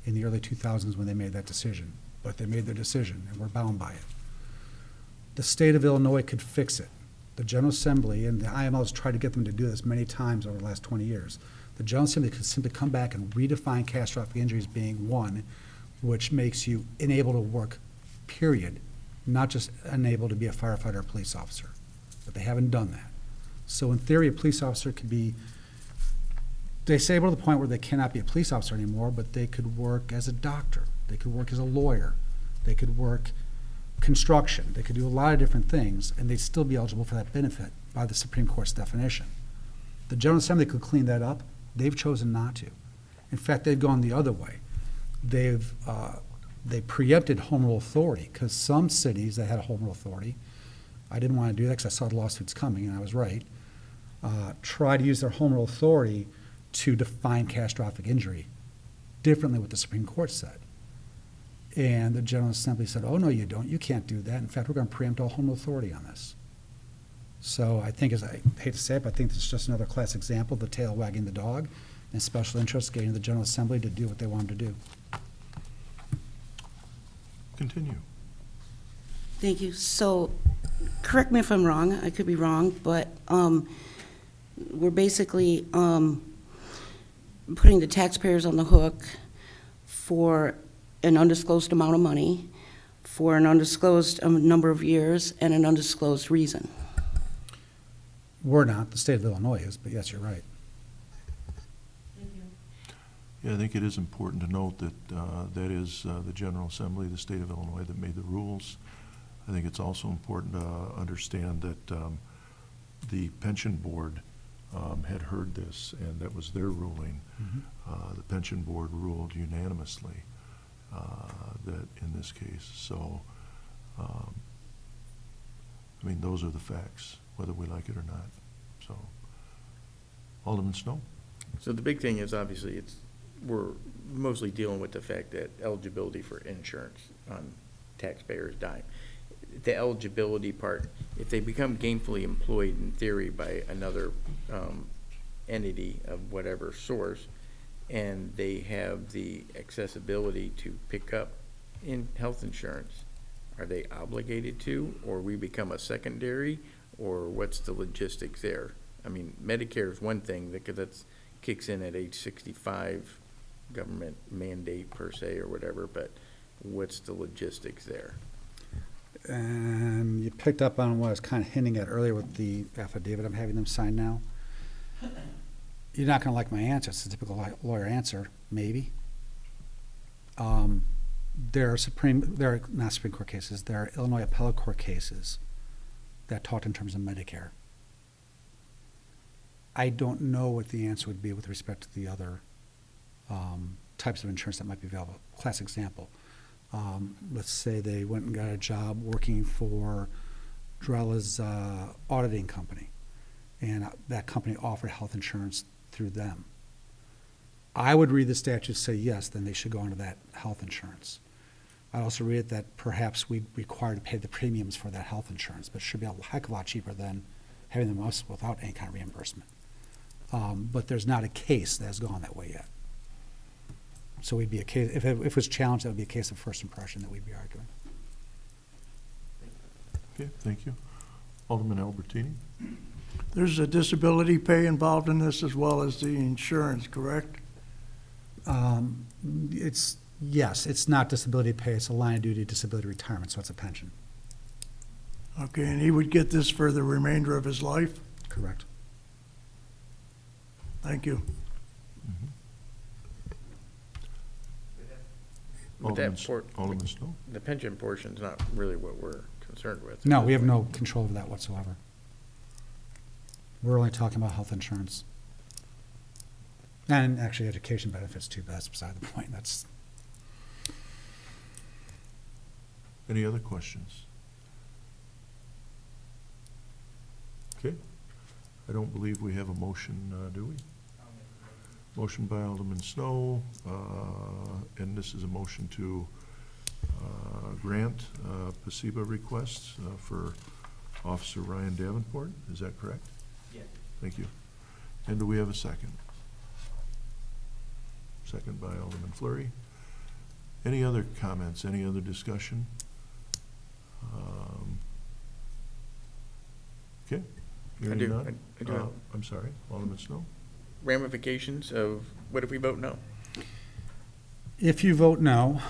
Speaker 11: in the early 2000s when they made that decision. But they made their decision, and we're bound by it. The state of Illinois could fix it. The General Assembly, and the IML has tried to get them to do this many times over the last 20 years. The General Assembly could simply come back and redefine catastrophic injuries being one, which makes you unable to work, period, not just unable to be a firefighter or police officer. But they haven't done that. So in theory, a police officer could be Disabled to the point where they cannot be a police officer anymore, but they could work as a doctor, they could work as a lawyer, they could work construction, they could do a lot of different things, and they'd still be eligible for that benefit by the Supreme Court's definition. The General Assembly could clean that up. They've chosen not to. In fact, they've gone the other way. They preempted home rule authority, because some cities that had a home rule authority, I didn't want to do that because I saw the lawsuits coming, and I was right, try to use their home rule authority to define catastrophic injury differently what the Supreme Court said. And the General Assembly said, oh, no, you don't. You can't do that. In fact, we're going to preempt all home rule authority on this. So I think, as I hate to say it, but I think this is just another class example of the tail wagging the dog and special interests getting the General Assembly to do what they wanted to do.
Speaker 2: Continue.
Speaker 8: Thank you. So, correct me if I'm wrong, I could be wrong, but we're basically putting the taxpayers on the hook for an undisclosed amount of money, for an undisclosed number of years, and an undisclosed reason.
Speaker 11: We're not, the state of Illinois is, but yes, you're right.
Speaker 2: Yeah, I think it is important to note that that is the General Assembly of the state of Illinois that made the rules. I think it's also important to understand that the pension board had heard this, and that was their ruling. The pension board ruled unanimously that in this case. So, I mean, those are the facts, whether we like it or not. So, Alderman Snow?
Speaker 7: So the big thing is, obviously, we're mostly dealing with the fact that eligibility for insurance on taxpayers' dime. The eligibility part, if they become gainfully employed in theory by another entity of whatever source, and they have the accessibility to pick up in health insurance, are they obligated to, or we become a secondary, or what's the logistics there? I mean, Medicare is one thing, because that kicks in at age 65, government mandate per se or whatever, but what's the logistics there?
Speaker 11: And you picked up on what I was kind of hinting at earlier with the affidavit I'm having them sign now. You're not going to like my answer. It's a typical lawyer answer, maybe. There are not Supreme Court cases, there are Illinois appellate court cases that talk in terms of Medicare. I don't know what the answer would be with respect to the other types of insurance that might be available. Classic example. Let's say they went and got a job working for Drella's auditing company, and that company offered health insurance through them. I would read the statute say yes, then they should go into that health insurance. I'd also read it that perhaps we'd require to pay the premiums for that health insurance, but it should be a heck of a lot cheaper than having them us without any kind of reimbursement. But there's not a case that has gone that way yet. So we'd be a case, if it was challenged, that would be a case of first impression that we'd be arguing.
Speaker 2: Okay, thank you. Alderman Albertini?
Speaker 6: There's a disability pay involved in this as well as the insurance, correct?
Speaker 11: Yes, it's not disability pay, it's a line of duty disability retirement, so it's a pension.
Speaker 6: Okay, and he would get this for the remainder of his life?
Speaker 11: Correct.
Speaker 6: Thank you.
Speaker 7: With that
Speaker 2: Alderman Snow?
Speaker 7: The pension portion's not really what we're concerned with.
Speaker 11: No, we have no control over that whatsoever. We're only talking about health insurance. And actually education benefits too, but that's beside the point. That's.
Speaker 2: Any other questions? Okay. I don't believe we have a motion, do we? Motion by Alderman Snow, and this is a motion to grant PSEBA requests for Officer Ryan Davenport. Is that correct?
Speaker 7: Yeah.
Speaker 2: Thank you. And do we have a second? Second by Alderman Fleury. Any other comments, any other discussion? Okay. Hearing
Speaker 7: do.
Speaker 2: none.
Speaker 7: I do have-
Speaker 2: I'm sorry, Alderman Snow?
Speaker 7: Ramifications of, what if we vote no?
Speaker 11: If you vote no,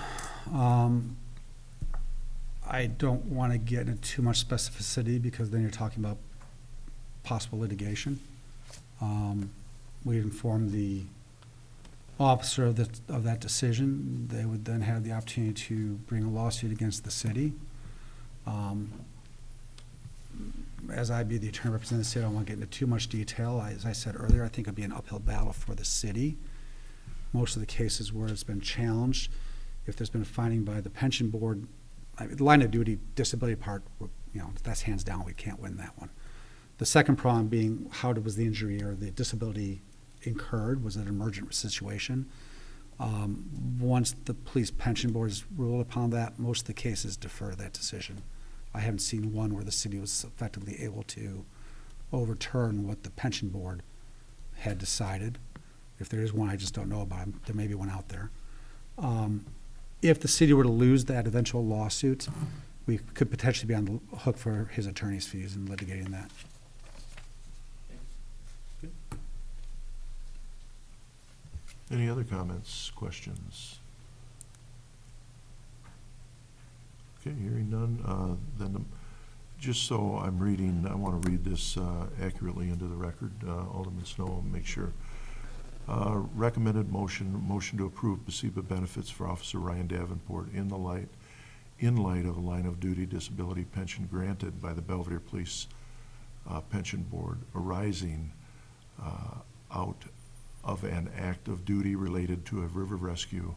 Speaker 11: I don't want to get into too much specificity because then you're talking about possible litigation. What we'd inform the officer of that decision. They would then have the opportunity to bring a lawsuit against the city. As I be the attorney representing the city, I don't want to get into too much detail. As I said earlier, I think it'll be an uphill battle for the city. Most of the cases where it's been challenged, if there's been a finding by the pension board, the line of duty disability part, that's hands down, we can't win that one. The second problem being, how was the injury or the disability incurred? Was it an emergent situation? Once the police pension board has ruled upon that, most of the cases defer that decision. I haven't seen one where the city was effectively able to overturn what the pension board had decided. If there is one, I just don't know about it. There may be one out there. If the city were to lose that eventual lawsuit, we could potentially be on the hook for his attorney's fees in litigating that.
Speaker 2: Any other comments, questions? Okay, hearing none, then just so I'm reading, I want to read this accurately into the record. Alderman Snow, make sure. Recommended motion to approve PSEBA benefits for Officer Ryan Davenport in light of a line of duty disability pension granted by the Belvedere Police Pension Board arising out of an act of duty related to a river rescue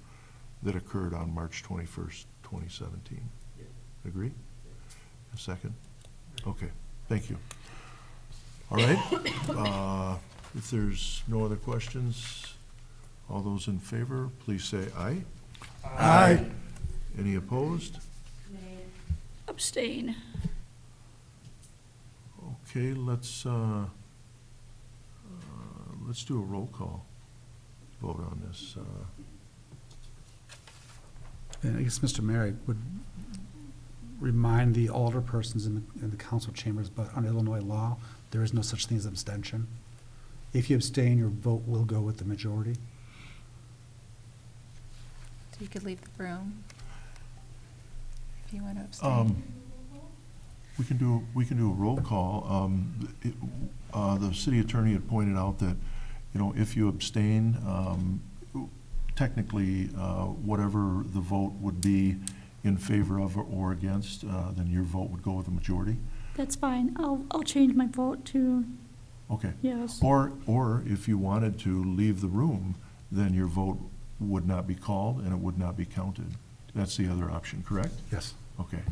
Speaker 2: that occurred on March 21st, 2017. Yeah. Agree? A second? Okay, thank you. All right. If there's no other questions, all those in favor, please say aye.
Speaker 6: Aye.
Speaker 2: Any opposed?
Speaker 5: Abstain.
Speaker 2: Okay, let's do a roll call vote on this.
Speaker 11: And I guess, Mr. Mayor, I would remind the alderpersons in the council chambers, but under Illinois law, there is no such thing as abstention. If you abstain, your vote will go with the majority.
Speaker 1: So you could leave the room if you want to abstain.
Speaker 2: We can do a roll call. The city attorney had pointed out that, if you abstain, technically, whatever the vote would be in favor of or against, then your vote would go with the majority.
Speaker 5: That's fine. I'll change my vote to
Speaker 2: Okay.
Speaker 5: yes.
Speaker 2: Or if you wanted to leave the room, then your vote would not be called and it would not be counted. That's the other option, correct?
Speaker 11: Yes.
Speaker 2: Okay.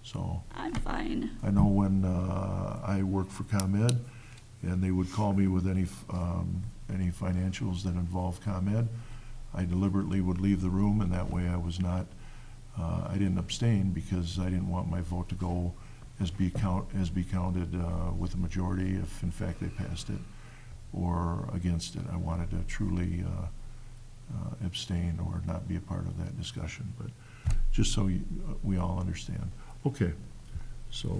Speaker 2: So
Speaker 5: I'm fine.
Speaker 2: I know when I worked for ComEd and they would call me with any financials that involve ComEd, I deliberately would leave the room, and that way I was not, I didn't abstain because I didn't want my vote to go as be counted with a majority if in fact they passed it, or against it. I wanted to truly abstain or not be a part of that discussion, but just so we all understand. Okay, so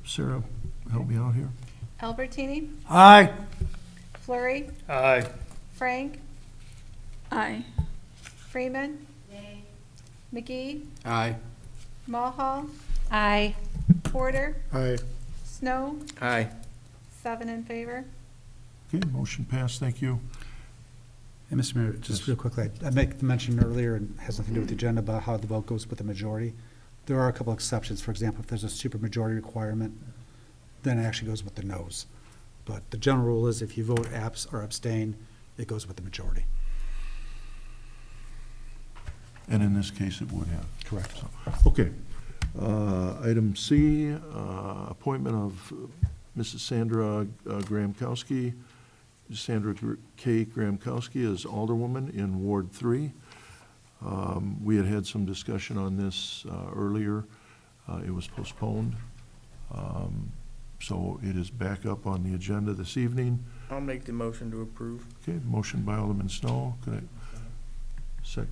Speaker 2: Sarah, help me out here.
Speaker 1: Albertini,
Speaker 6: Aye.
Speaker 1: Flurry,
Speaker 3: Aye.
Speaker 1: Frank,
Speaker 5: Aye.
Speaker 1: Freeman. McGee,
Speaker 9: Aye.
Speaker 1: Mulhall,
Speaker 10: Aye.
Speaker 1: Porter,
Speaker 12: Aye.
Speaker 1: Snow,
Speaker 7: Aye.
Speaker 1: 7 in favor.
Speaker 2: Okay, motion passed, thank you.
Speaker 11: And Mr. Mayor, just
Speaker 2: Yes.
Speaker 11: real quickly, I made the mention earlier, and has nothing to do with the agenda, about how the vote goes with the majority. There are a couple exceptions. For example, if there's a supermajority requirement, then it actually goes with the noes. But the general rule is if you vote abs or abstain, it goes with the majority.
Speaker 2: And in this case, it would have.
Speaker 11: Correct.
Speaker 2: So, okay. Item C, appointment of Mrs. Sandra Gramkowski, Sandra K. Gramkowski as Alderwoman in Ward 3. We had some discussion on this earlier. It was postponed. So it is back up on the agenda this evening.
Speaker 7: I'll make the motion to approve.
Speaker 2: Okay, motion by Alderman Snow. Could I,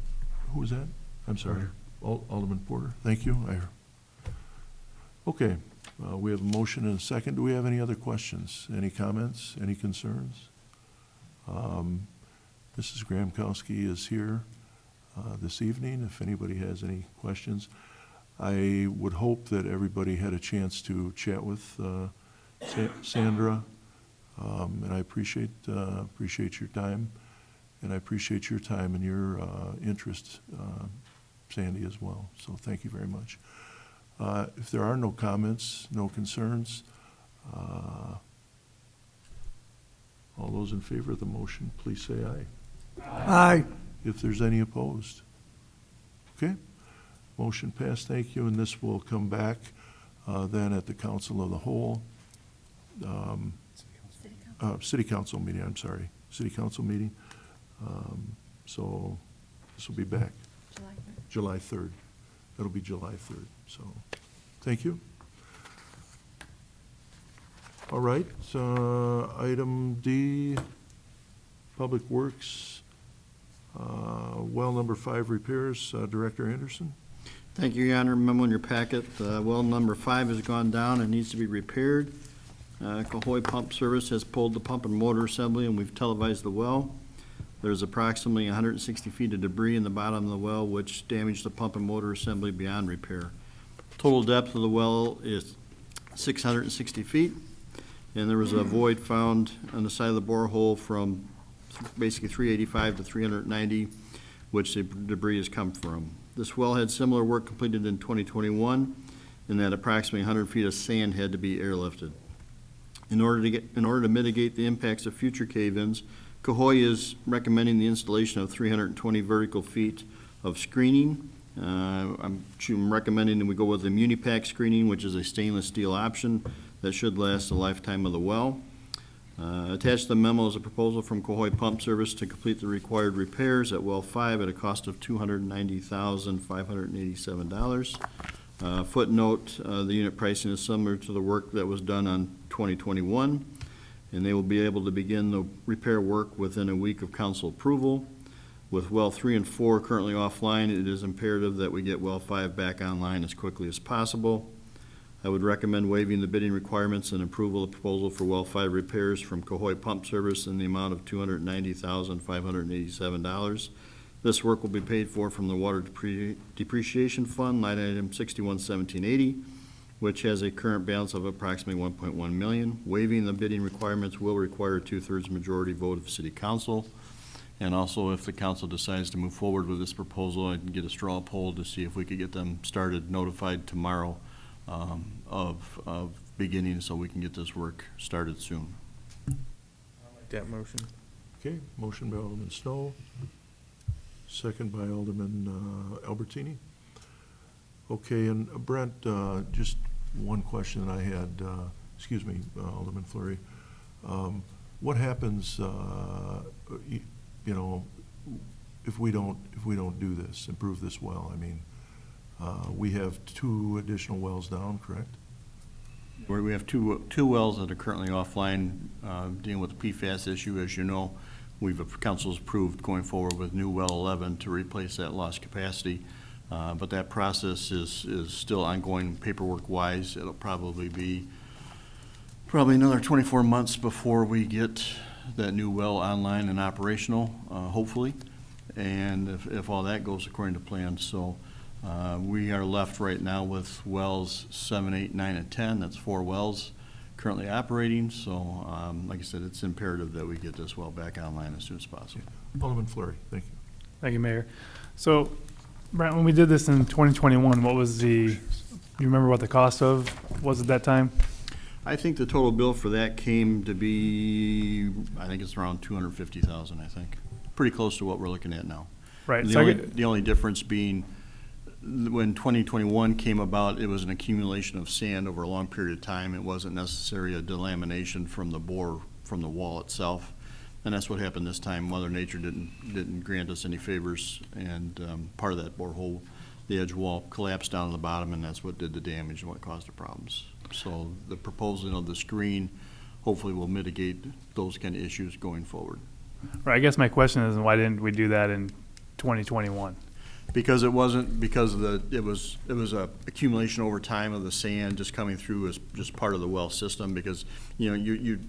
Speaker 2: who was that? I'm sorry. Alderman Porter. Thank you. Okay, we have a motion and a second. Do we have any other questions? Any comments? Any concerns? Mrs. Gramkowski is here this evening if anybody has any questions. I would hope that everybody had a chance to chat with Sandra. And I appreciate your time, and I appreciate your time and your interest, Sandy, as well. So thank you very much. If there are no comments, no concerns, all those in favor of the motion, please say aye.
Speaker 6: Aye.
Speaker 2: If there's any opposed. Okay, motion passed, thank you, and this will come back then at the Council of the Whole. City Council meeting, I'm sorry, City Council meeting. So this will be back. July 3rd. It'll be July 3rd, so thank you. All right, item D, Public Works, well number 5 repairs, Director Anderson.
Speaker 13: Thank you, Your Honor. Memo in your packet. Well number 5 has gone down and needs to be repaired. Cohoy Pump Service has pulled the pump and motor assembly, and we've televised the well. There's approximately 160 feet of debris in the bottom of the well, which damaged the pump and motor assembly beyond repair. Total depth of the well is 660 feet, and there was a void found on the side of the borehole from basically 385 to 390, which the debris has come from. This well had similar work completed in 2021, and that approximately 100 feet of sand had to be airlifted. In order to mitigate the impacts of future cave-ins, Cohoy is recommending the installation of 320 vertical feet of screening. I'm recommending that we go with the MuniPack screening, which is a stainless steel option that should last the lifetime of the well. Attached to the memo is a proposal from Cohoy Pump Service to complete the required repairs at well 5 at a cost of $290,587. Footnote, the unit pricing is similar to the work that was done on 2021, and they will be able to begin the repair work within a week of council approval. With well 3 and 4 currently offline, it is imperative that we get well 5 back online as quickly as possible. I would recommend waiving the bidding requirements and approval of proposal for well 5 repairs from Cohoy Pump Service in the amount of $290,587. This work will be paid for from the Water Depreciation Fund, line item 611780, which has a current balance of approximately $1.1 million. Waiving the bidding requirements will require a 2/3 majority vote of City Council. And also, if the council decides to move forward with this proposal, I can get a straw poll to see if we could get them started, notified tomorrow of beginning, so we can get this work started soon.
Speaker 7: That motion.
Speaker 2: Okay, motion by Alderman Snow, second by Alderman Albertini. Okay, and Brent, just one question I had, excuse me, Alderman Fleury. What happens, you know, if we don't do this, improve this well? I mean, we have 2 additional wells down, correct?
Speaker 13: We have two wells that are currently offline, dealing with the PFAS issue. As you know, council's approved going forward with new well 11 to replace that lost capacity. But that process is still ongoing paperwork-wise. It'll probably be another 24 months before we get that new well online and operational, hopefully, and if all that goes according to plan. So we are left right now with wells 7, 8, 9, and 10. That's 4 wells currently operating. So like I said, it's imperative that we get this well back online as soon as possible.
Speaker 2: Alderman Fleury, thank you.
Speaker 14: Thank you, Mayor. So, Brent, when we did this in 2021, what was you remember what the cost of was at that time?
Speaker 13: I think the total bill for that came to be, I think it's around $250,000, I think. Pretty close to what we're looking at now.
Speaker 14: Right.
Speaker 13: The only difference being when 2021 came about, it was an accumulation of sand over a long period of time. It wasn't necessarily a delamination from the wall itself. And that's what happened this time. Mother Nature didn't grant us any favors, and part of that borehole, the edge wall collapsed down to the bottom, and that's what did the damage and what caused the problems. So the proposal of the screen hopefully will mitigate those kind of issues going forward.
Speaker 14: Right. I guess my question is, why didn't we do that in 2021?
Speaker 13: Because it was a accumulation over time of the sand just coming through as just part of the well system. Because you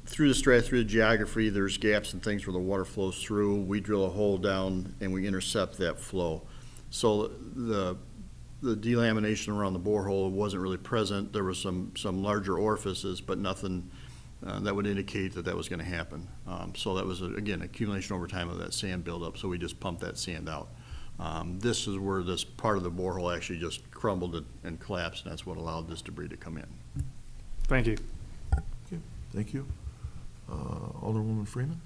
Speaker 13: through the geography, there's gaps and things where the water flows through. We drill a hole down and we intercept that flow. So the delamination around the borehole wasn't really present. There was some larger orifices, but nothing that would indicate that that was going to happen. So that was, again, accumulation over time of that sand buildup, so we just pumped that sand out. This is where this part of the borehole actually just crumbled and collapsed, and that's what allowed this debris to come in.
Speaker 14: Thank you.
Speaker 2: Okay, thank you. Alderwoman Freeman?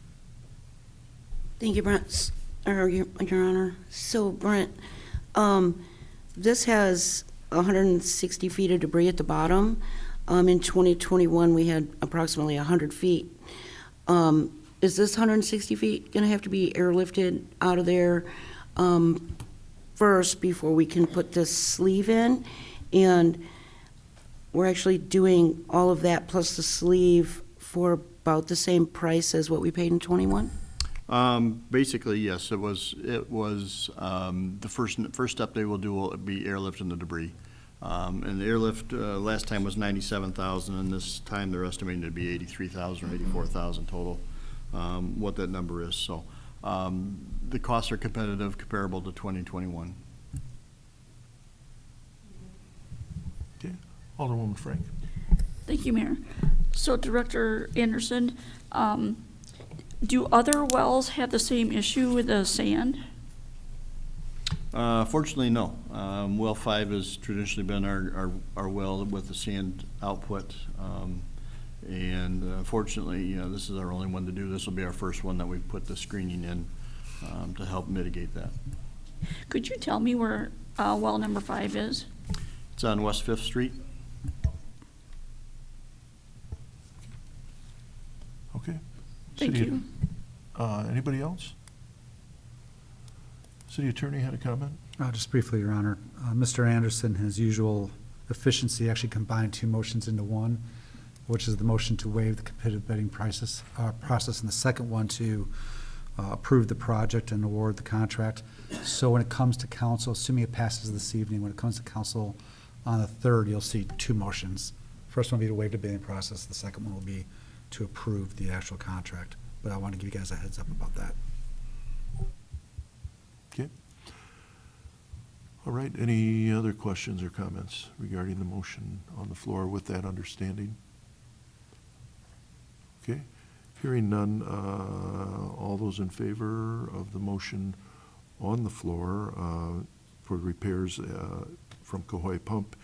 Speaker 8: Thank you, Brent, or Your Honor. So Brent, this has 160 feet of debris at the bottom. In 2021, we had approximately 100 feet. Is this 160 feet going to have to be airlifted out of there first before we can put this sleeve in? And we're actually doing all of that plus the sleeve for about the same price as what we paid in 21?
Speaker 13: Basically, yes, it was, the first step they will do will be airlifting the debris. And the airlift, last time was 97,000, and this time they're estimating it to be 83,000 or 84,000 total, what that number is. So, the costs are competitive, comparable to 2021.
Speaker 2: Okay, Alderwoman Frank?
Speaker 5: Thank you, Mayor. So Director Anderson, do other wells have the same issue with the sand?
Speaker 13: Fortunately, no. Well 5 has traditionally been our well with the sand output. And fortunately, this is our only one to do. This will be our first one that we've put the screening in to help mitigate that.
Speaker 5: Could you tell me where well number 5 is?
Speaker 13: It's on West 5th Street.
Speaker 2: Okay.
Speaker 5: Thank
Speaker 2: City-
Speaker 5: you.
Speaker 2: Anybody else? City Attorney had a comment?
Speaker 11: Just briefly, Your Honor. Mr. Anderson, his usual efficiency, actually combined two motions into one, which is the motion to waive the competitive bidding process, and the second one to approve the project and award the contract. So when it comes to council, assuming it passes this evening, when it comes to council on the 3rd, you'll see two motions. First one will be to waive the bidding process. The second one will be to approve the actual contract. But I want to give you guys a heads up about that.
Speaker 2: Okay. All right, any other questions or comments regarding the motion on the floor with that understanding? Okay, hearing none, all those in favor of the motion on the floor for repairs from Cohoy Pump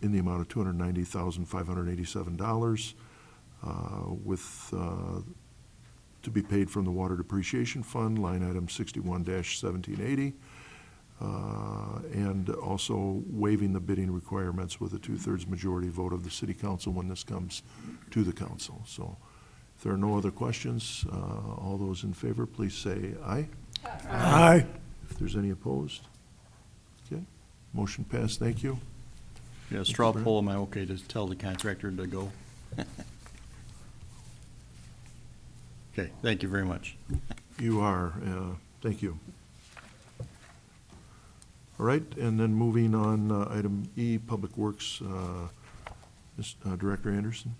Speaker 2: in the amount of $290,587 with to be paid from the Water Depreciation Fund, line item 61-1780, and also waiving the bidding requirements with a 2/3 majority vote of the City Council when this comes to the council. So if there are no other questions, all those in favor, please say aye.
Speaker 6: Aye.
Speaker 2: If there's any opposed? Okay, motion passed, thank you.
Speaker 13: Yeah, straw poll, am I okay to tell the contractor to go? Okay, thank you very much.
Speaker 2: You are, thank you. All right, and then moving on, item E, Public Works, Director Anderson.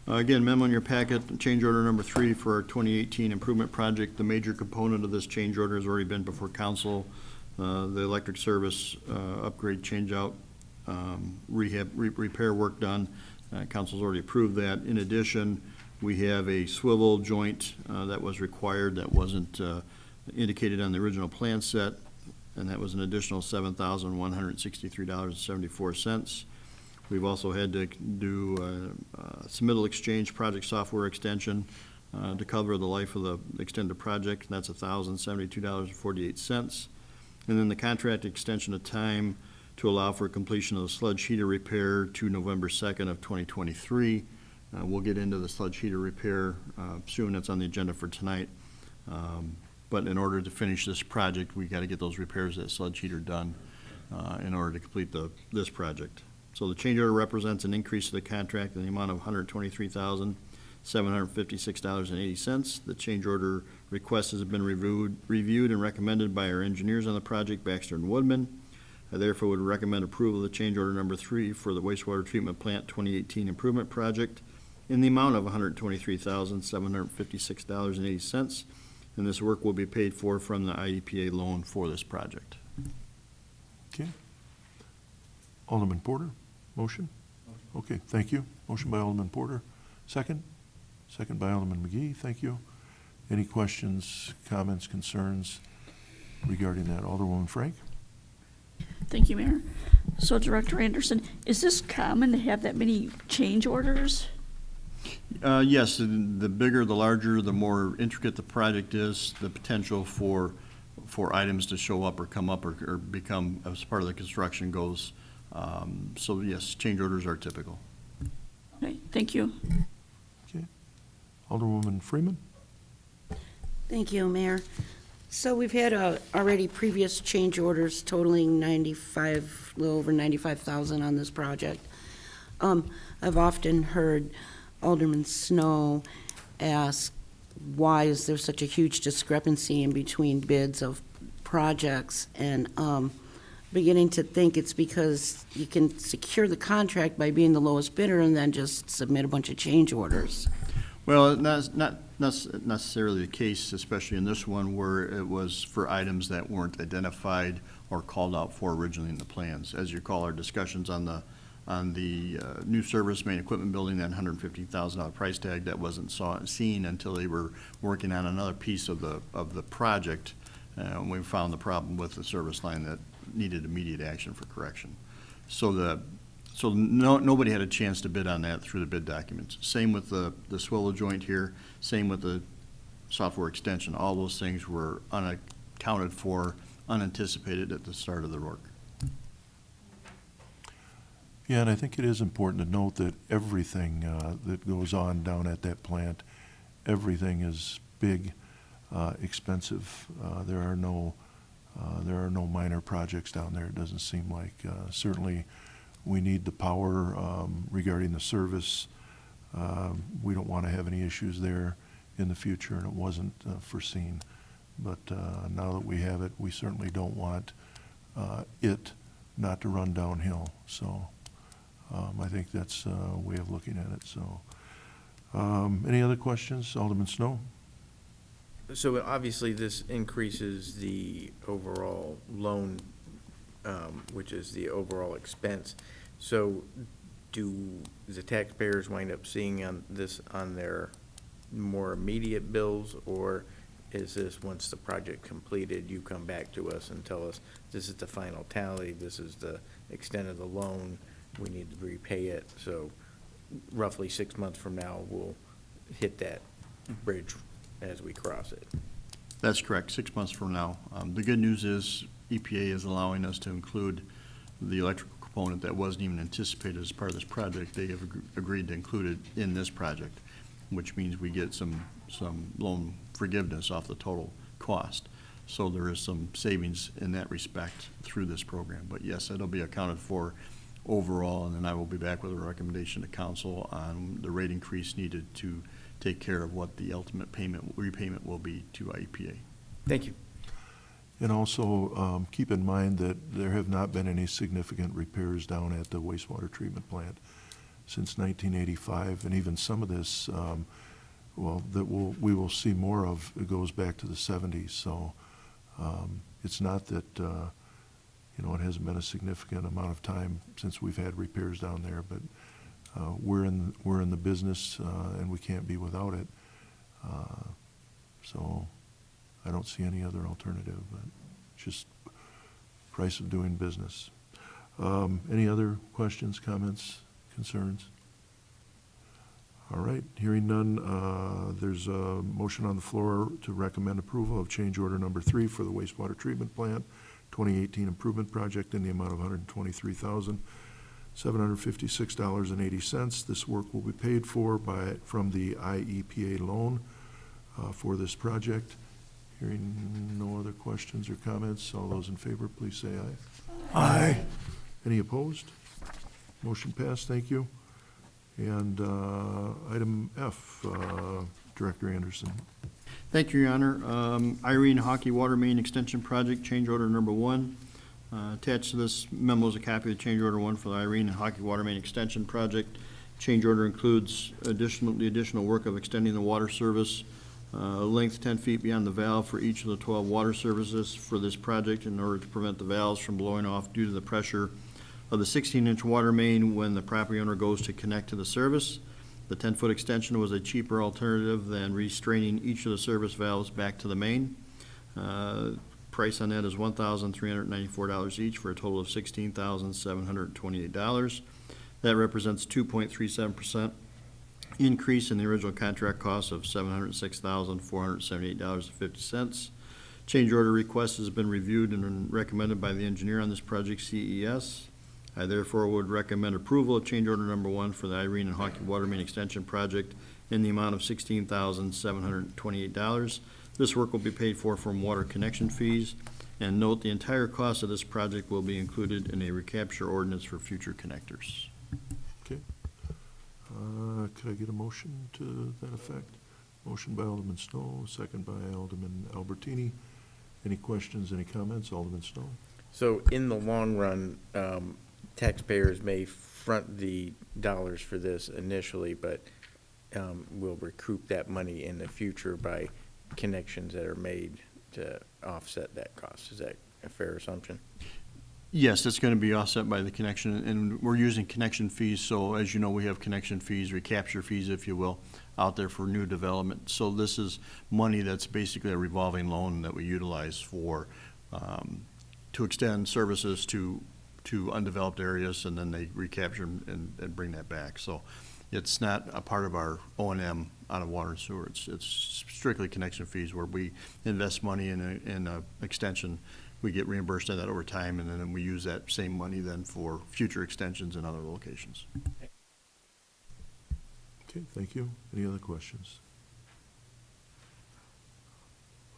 Speaker 13: Again, memo in your packet, change order number 3 for our 2018 improvement project. The major component of this change order has already been before council. The electric service upgrade, change out, repair work done. Council's already approved that. In addition, we have a swivel joint that was required that wasn't indicated on the original plan set, and that was an additional $7,163.74. We've also had to do submittal exchange project software extension to cover the life of the extended project, and that's $1,072.48. And then the contract extension of time to allow for completion of the sludge heater repair to November 2nd of 2023. We'll get into the sludge heater repair soon. That's on the agenda for tonight. But in order to finish this project, we got to get those repairs to that sludge heater done in order to complete this project. So the change order represents an increase to the contract in the amount of $123,756.80. The change order request has been reviewed and recommended by our engineers on the project, Baxter and Woodman. I therefore would recommend approval of the change order number 3 for the wastewater treatment plant 2018 improvement project in the amount of $123,756.80. And this work will be paid for from the IEPA loan for this project.
Speaker 2: Okay. Alderman Porter, motion? Okay, thank you. Motion by Alderman Porter. Second? Second by Alderman McGee. Thank you. Any questions, comments, concerns regarding that? Alderwoman Frank?
Speaker 5: Thank you, Mayor. So Director Anderson, is this common to have that many change orders?
Speaker 13: Yes, the bigger, the larger, the more intricate the project is, the potential for items to show up or come up or become as part of the construction goes. So yes, change orders are typical.
Speaker 5: Okay, thank you.
Speaker 2: Okay. Alderwoman Freeman?
Speaker 8: Thank you, Mayor. So we've had already previous change orders totaling a little over 95,000 on this project. I've often heard Alderman Snow ask, why is there such a huge discrepancy in between bids of projects? And beginning to think it's because you can secure the contract by being the lowest bidder and then just submit a bunch of change orders.
Speaker 13: Well, not necessarily the case, especially in this one where it was for items that weren't identified or called out for originally in the plans. As you recall, our discussions on the new service main equipment building, that $150,000 price tag, that wasn't seen until they were working on another piece of the project. We found the problem with the service line that needed immediate action for correction. So nobody had a chance to bid on that through the bid documents. Same with the swallow joint here, same with the software extension. All those things were unaccounted for, unanticipated at the start of the work.
Speaker 2: Yeah, and I think it is important to note that everything that goes on down at that plant, everything is big, expensive. There are no minor projects down there, it doesn't seem like. Certainly, we need the power regarding the service. We don't want to have any issues there in the future, and it wasn't foreseen. But now that we have it, we certainly don't want it not to run downhill. So I think that's a way of looking at it. So any other questions? Alderman Snow?
Speaker 7: So obviously, this increases the overall loan, which is the overall expense. So do the taxpayers wind up seeing this on their more immediate bills, or is this, once the project completed, you come back to us and tell us, this is the final tally, this is the extent of the loan, we need to repay it, so roughly 6 months from now, we'll hit that bridge as we cross it?
Speaker 13: That's correct, 6 months from now. The good news is EPA is allowing us to include the electrical component that wasn't even anticipated as part of this project. They have agreed to include it in this project, which means we get some loan forgiveness off the total cost. So there is some savings in that respect through this program. But yes, it'll be accounted for overall, and then I will be back with a recommendation to council on the rate increase needed to take care of what the ultimate repayment will be to EPA.
Speaker 7: Thank you.
Speaker 2: And also keep in mind that there have not been any significant repairs down at the wastewater treatment plant since 1985, and even some of this, we will see more of. It goes back to the 70s, so it's not that it hasn't been a significant amount of time since we've had repairs down there, but we're in the business and we can't be without it. So I don't see any other alternative, but it's just price of doing business. Any other questions, comments, concerns? All right, hearing none, there's a motion on the floor to recommend approval of change order number 3 for the wastewater treatment plant 2018 improvement project in the amount of $123,756.80. This work will be paid for from the IEPA loan for this project. Hearing no other questions or comments, all those in favor, please say aye.
Speaker 6: Aye.
Speaker 2: Any opposed? Motion passed, thank you. And item F, Director Anderson.
Speaker 13: Thank you, Your Honor. Irene Hockey Water Main Extension Project, change order number 1. Attached to this memo is a copy of change order 1 for the Irene and Hockey Water Main Extension Project. Change order includes the additional work of extending the water service length 10 feet beyond the valve for each of the 12 water services for this project in order to prevent the valves from blowing off due to the pressure of the 16-inch water main when the property owner goes to connect to the service. The 10-foot extension was a cheaper alternative than restraining each of the service valves back to the main. Price on that is $1,394 each for a total of $16,728. That represents 2.37% increase in the original contract cost of $706,478.50. Change order request has been reviewed and recommended by the engineer on this project, CES. I therefore would recommend approval of change order number 1 for the Irene and Hawkey Water Main Extension Project in the amount of $16,728. This work will be paid for from water connection fees. And note, the entire cost of this project will be included in a recapture ordinance for future connectors.
Speaker 2: Okay. Could I get a motion to that effect? Motion by Alderman Stowe, second by Alderman Albertini. Any questions, any comments? Alderman Stowe?
Speaker 7: So in the long run, taxpayers may front the dollars for this initially, but will recoup that money in the future by connections that are made to offset that cost. Is that a fair assumption?
Speaker 13: Yes, it's going to be offset by the connection, and we're using connection fees. So as you know, we have connection fees, recapture fees, if you will, out there for new development. So this is money that's basically a revolving loan that we utilize for to extend services to undeveloped areas, and then they recapture and bring that back. So it's not a part of our O&M out of water and sewer. It's strictly connection fees where we invest money in a extension. We get reimbursed on that over time, and then we use that same money then for future extensions in other locations.
Speaker 2: Okay, thank you. Any other questions?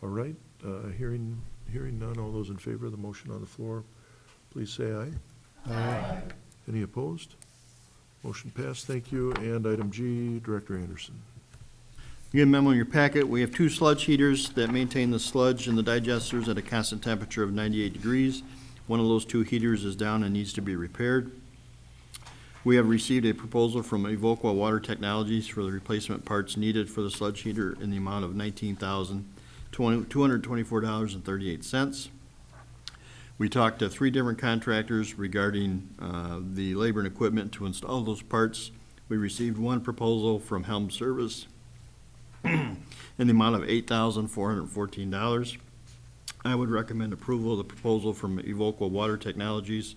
Speaker 2: All right, hearing none, all those in favor of the motion on the floor, please say aye.
Speaker 12: Aye.
Speaker 2: Any opposed? Motion passed, thank you. And item G, Director Anderson.
Speaker 13: You get a memo in your packet. We have 2 sludge heaters that maintain the sludge in the digesters at a constant temperature of 98 degrees. One of those 2 heaters is down and needs to be repaired. We have received a proposal from Evoqua Water Technologies for the replacement parts needed for the sludge heater in the amount of $19,224.38. We talked to 3 different contractors regarding the labor and equipment to install those parts. We received one proposal from Helm Service in the amount of $8,414. I would recommend approval of the proposal from Evoqua Water Technologies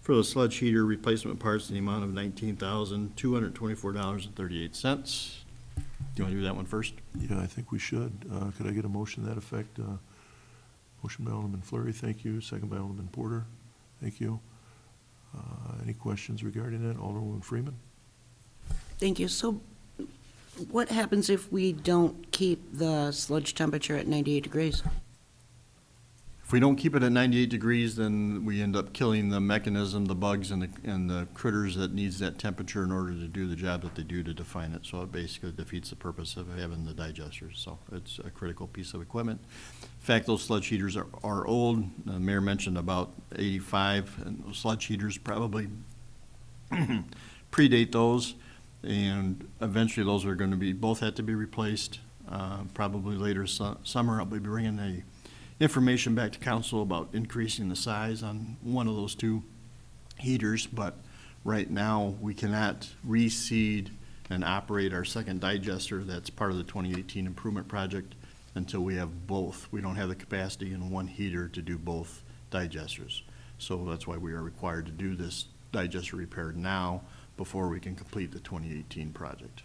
Speaker 13: for the sludge heater replacement parts in the amount of $19,224.38. Do you want to do that one first?
Speaker 2: Yeah, I think we should. Could I get a motion to that effect? Motion by Alderman Fleury, thank you. Second by Alderman Porter, thank you. Any questions regarding that? Alderman Freeman?
Speaker 8: Thank you. So what happens if we don't keep the sludge temperature at 98 degrees?
Speaker 13: If we don't keep it at 98 degrees, then we end up killing the mechanism, the bugs, and the critters that needs that temperature in order to do the job that they do to define it. So it basically defeats the purpose of having the digesters. So it's a critical piece of equipment. In fact, those sludge heaters are old. The mayor mentioned about 85, and those sludge heaters probably predate those. And eventually those are going to be, both have to be replaced. Probably later summer, I'll be bringing information back to council about increasing the size on one of those 2 heaters. But right now, we cannot reseed and operate our second digester that's part of the 2018 improvement project until we have both. We don't have the capacity in one heater to do both digesters. So that's why we are required to do this digester repair now before we can complete the 2018 project.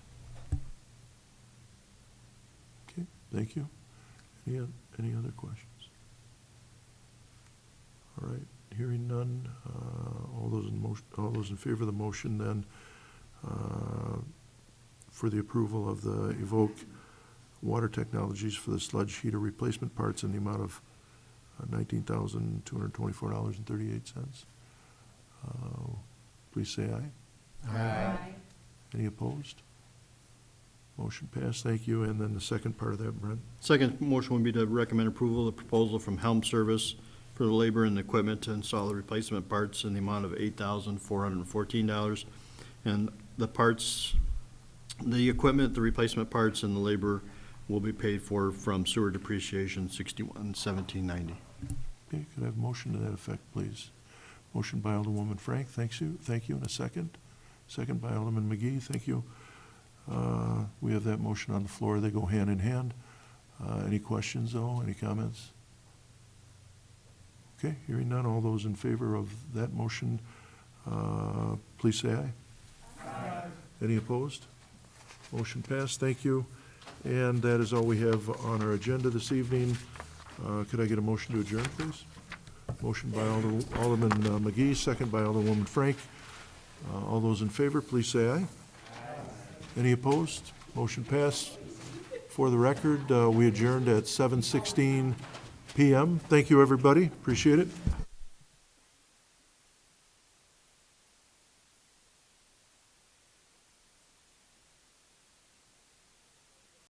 Speaker 2: Okay, thank you. Any other questions? All right, hearing none, all those in favor of the motion then for the approval of the Evoque Water Technologies for the sludge heater replacement parts in the amount of $19,224.38. Please say aye.
Speaker 12: Aye.
Speaker 2: Any opposed? Motion passed, thank you. And then the second part of that, Brent?
Speaker 13: Second motion would be to recommend approval of the proposal from Helm Service for the labor and equipment to install the replacement parts in the amount of $8,414. And the parts, the equipment, the replacement parts, and the labor will be paid for from sewer depreciation 61-1790.
Speaker 2: Okay, could I have a motion to that effect, please? Motion by Alderwoman Frank, thank you, and a second. Second by Alderman McGee, thank you. We have that motion on the floor, they go hand in hand. Any questions, though, any comments? Okay, hearing none, all those in favor of that motion, please say aye. Aye. Any opposed? Motion passed, thank you. And that is all we have on our agenda this evening. Could I get a motion to adjourn, please? Motion by Alderman McGee, second by Alderwoman Frank. All those in favor, please say aye. Aye. Any opposed? Motion passed. For the record, we adjourned at 7:16 p.m. Thank you, everybody. Appreciate it.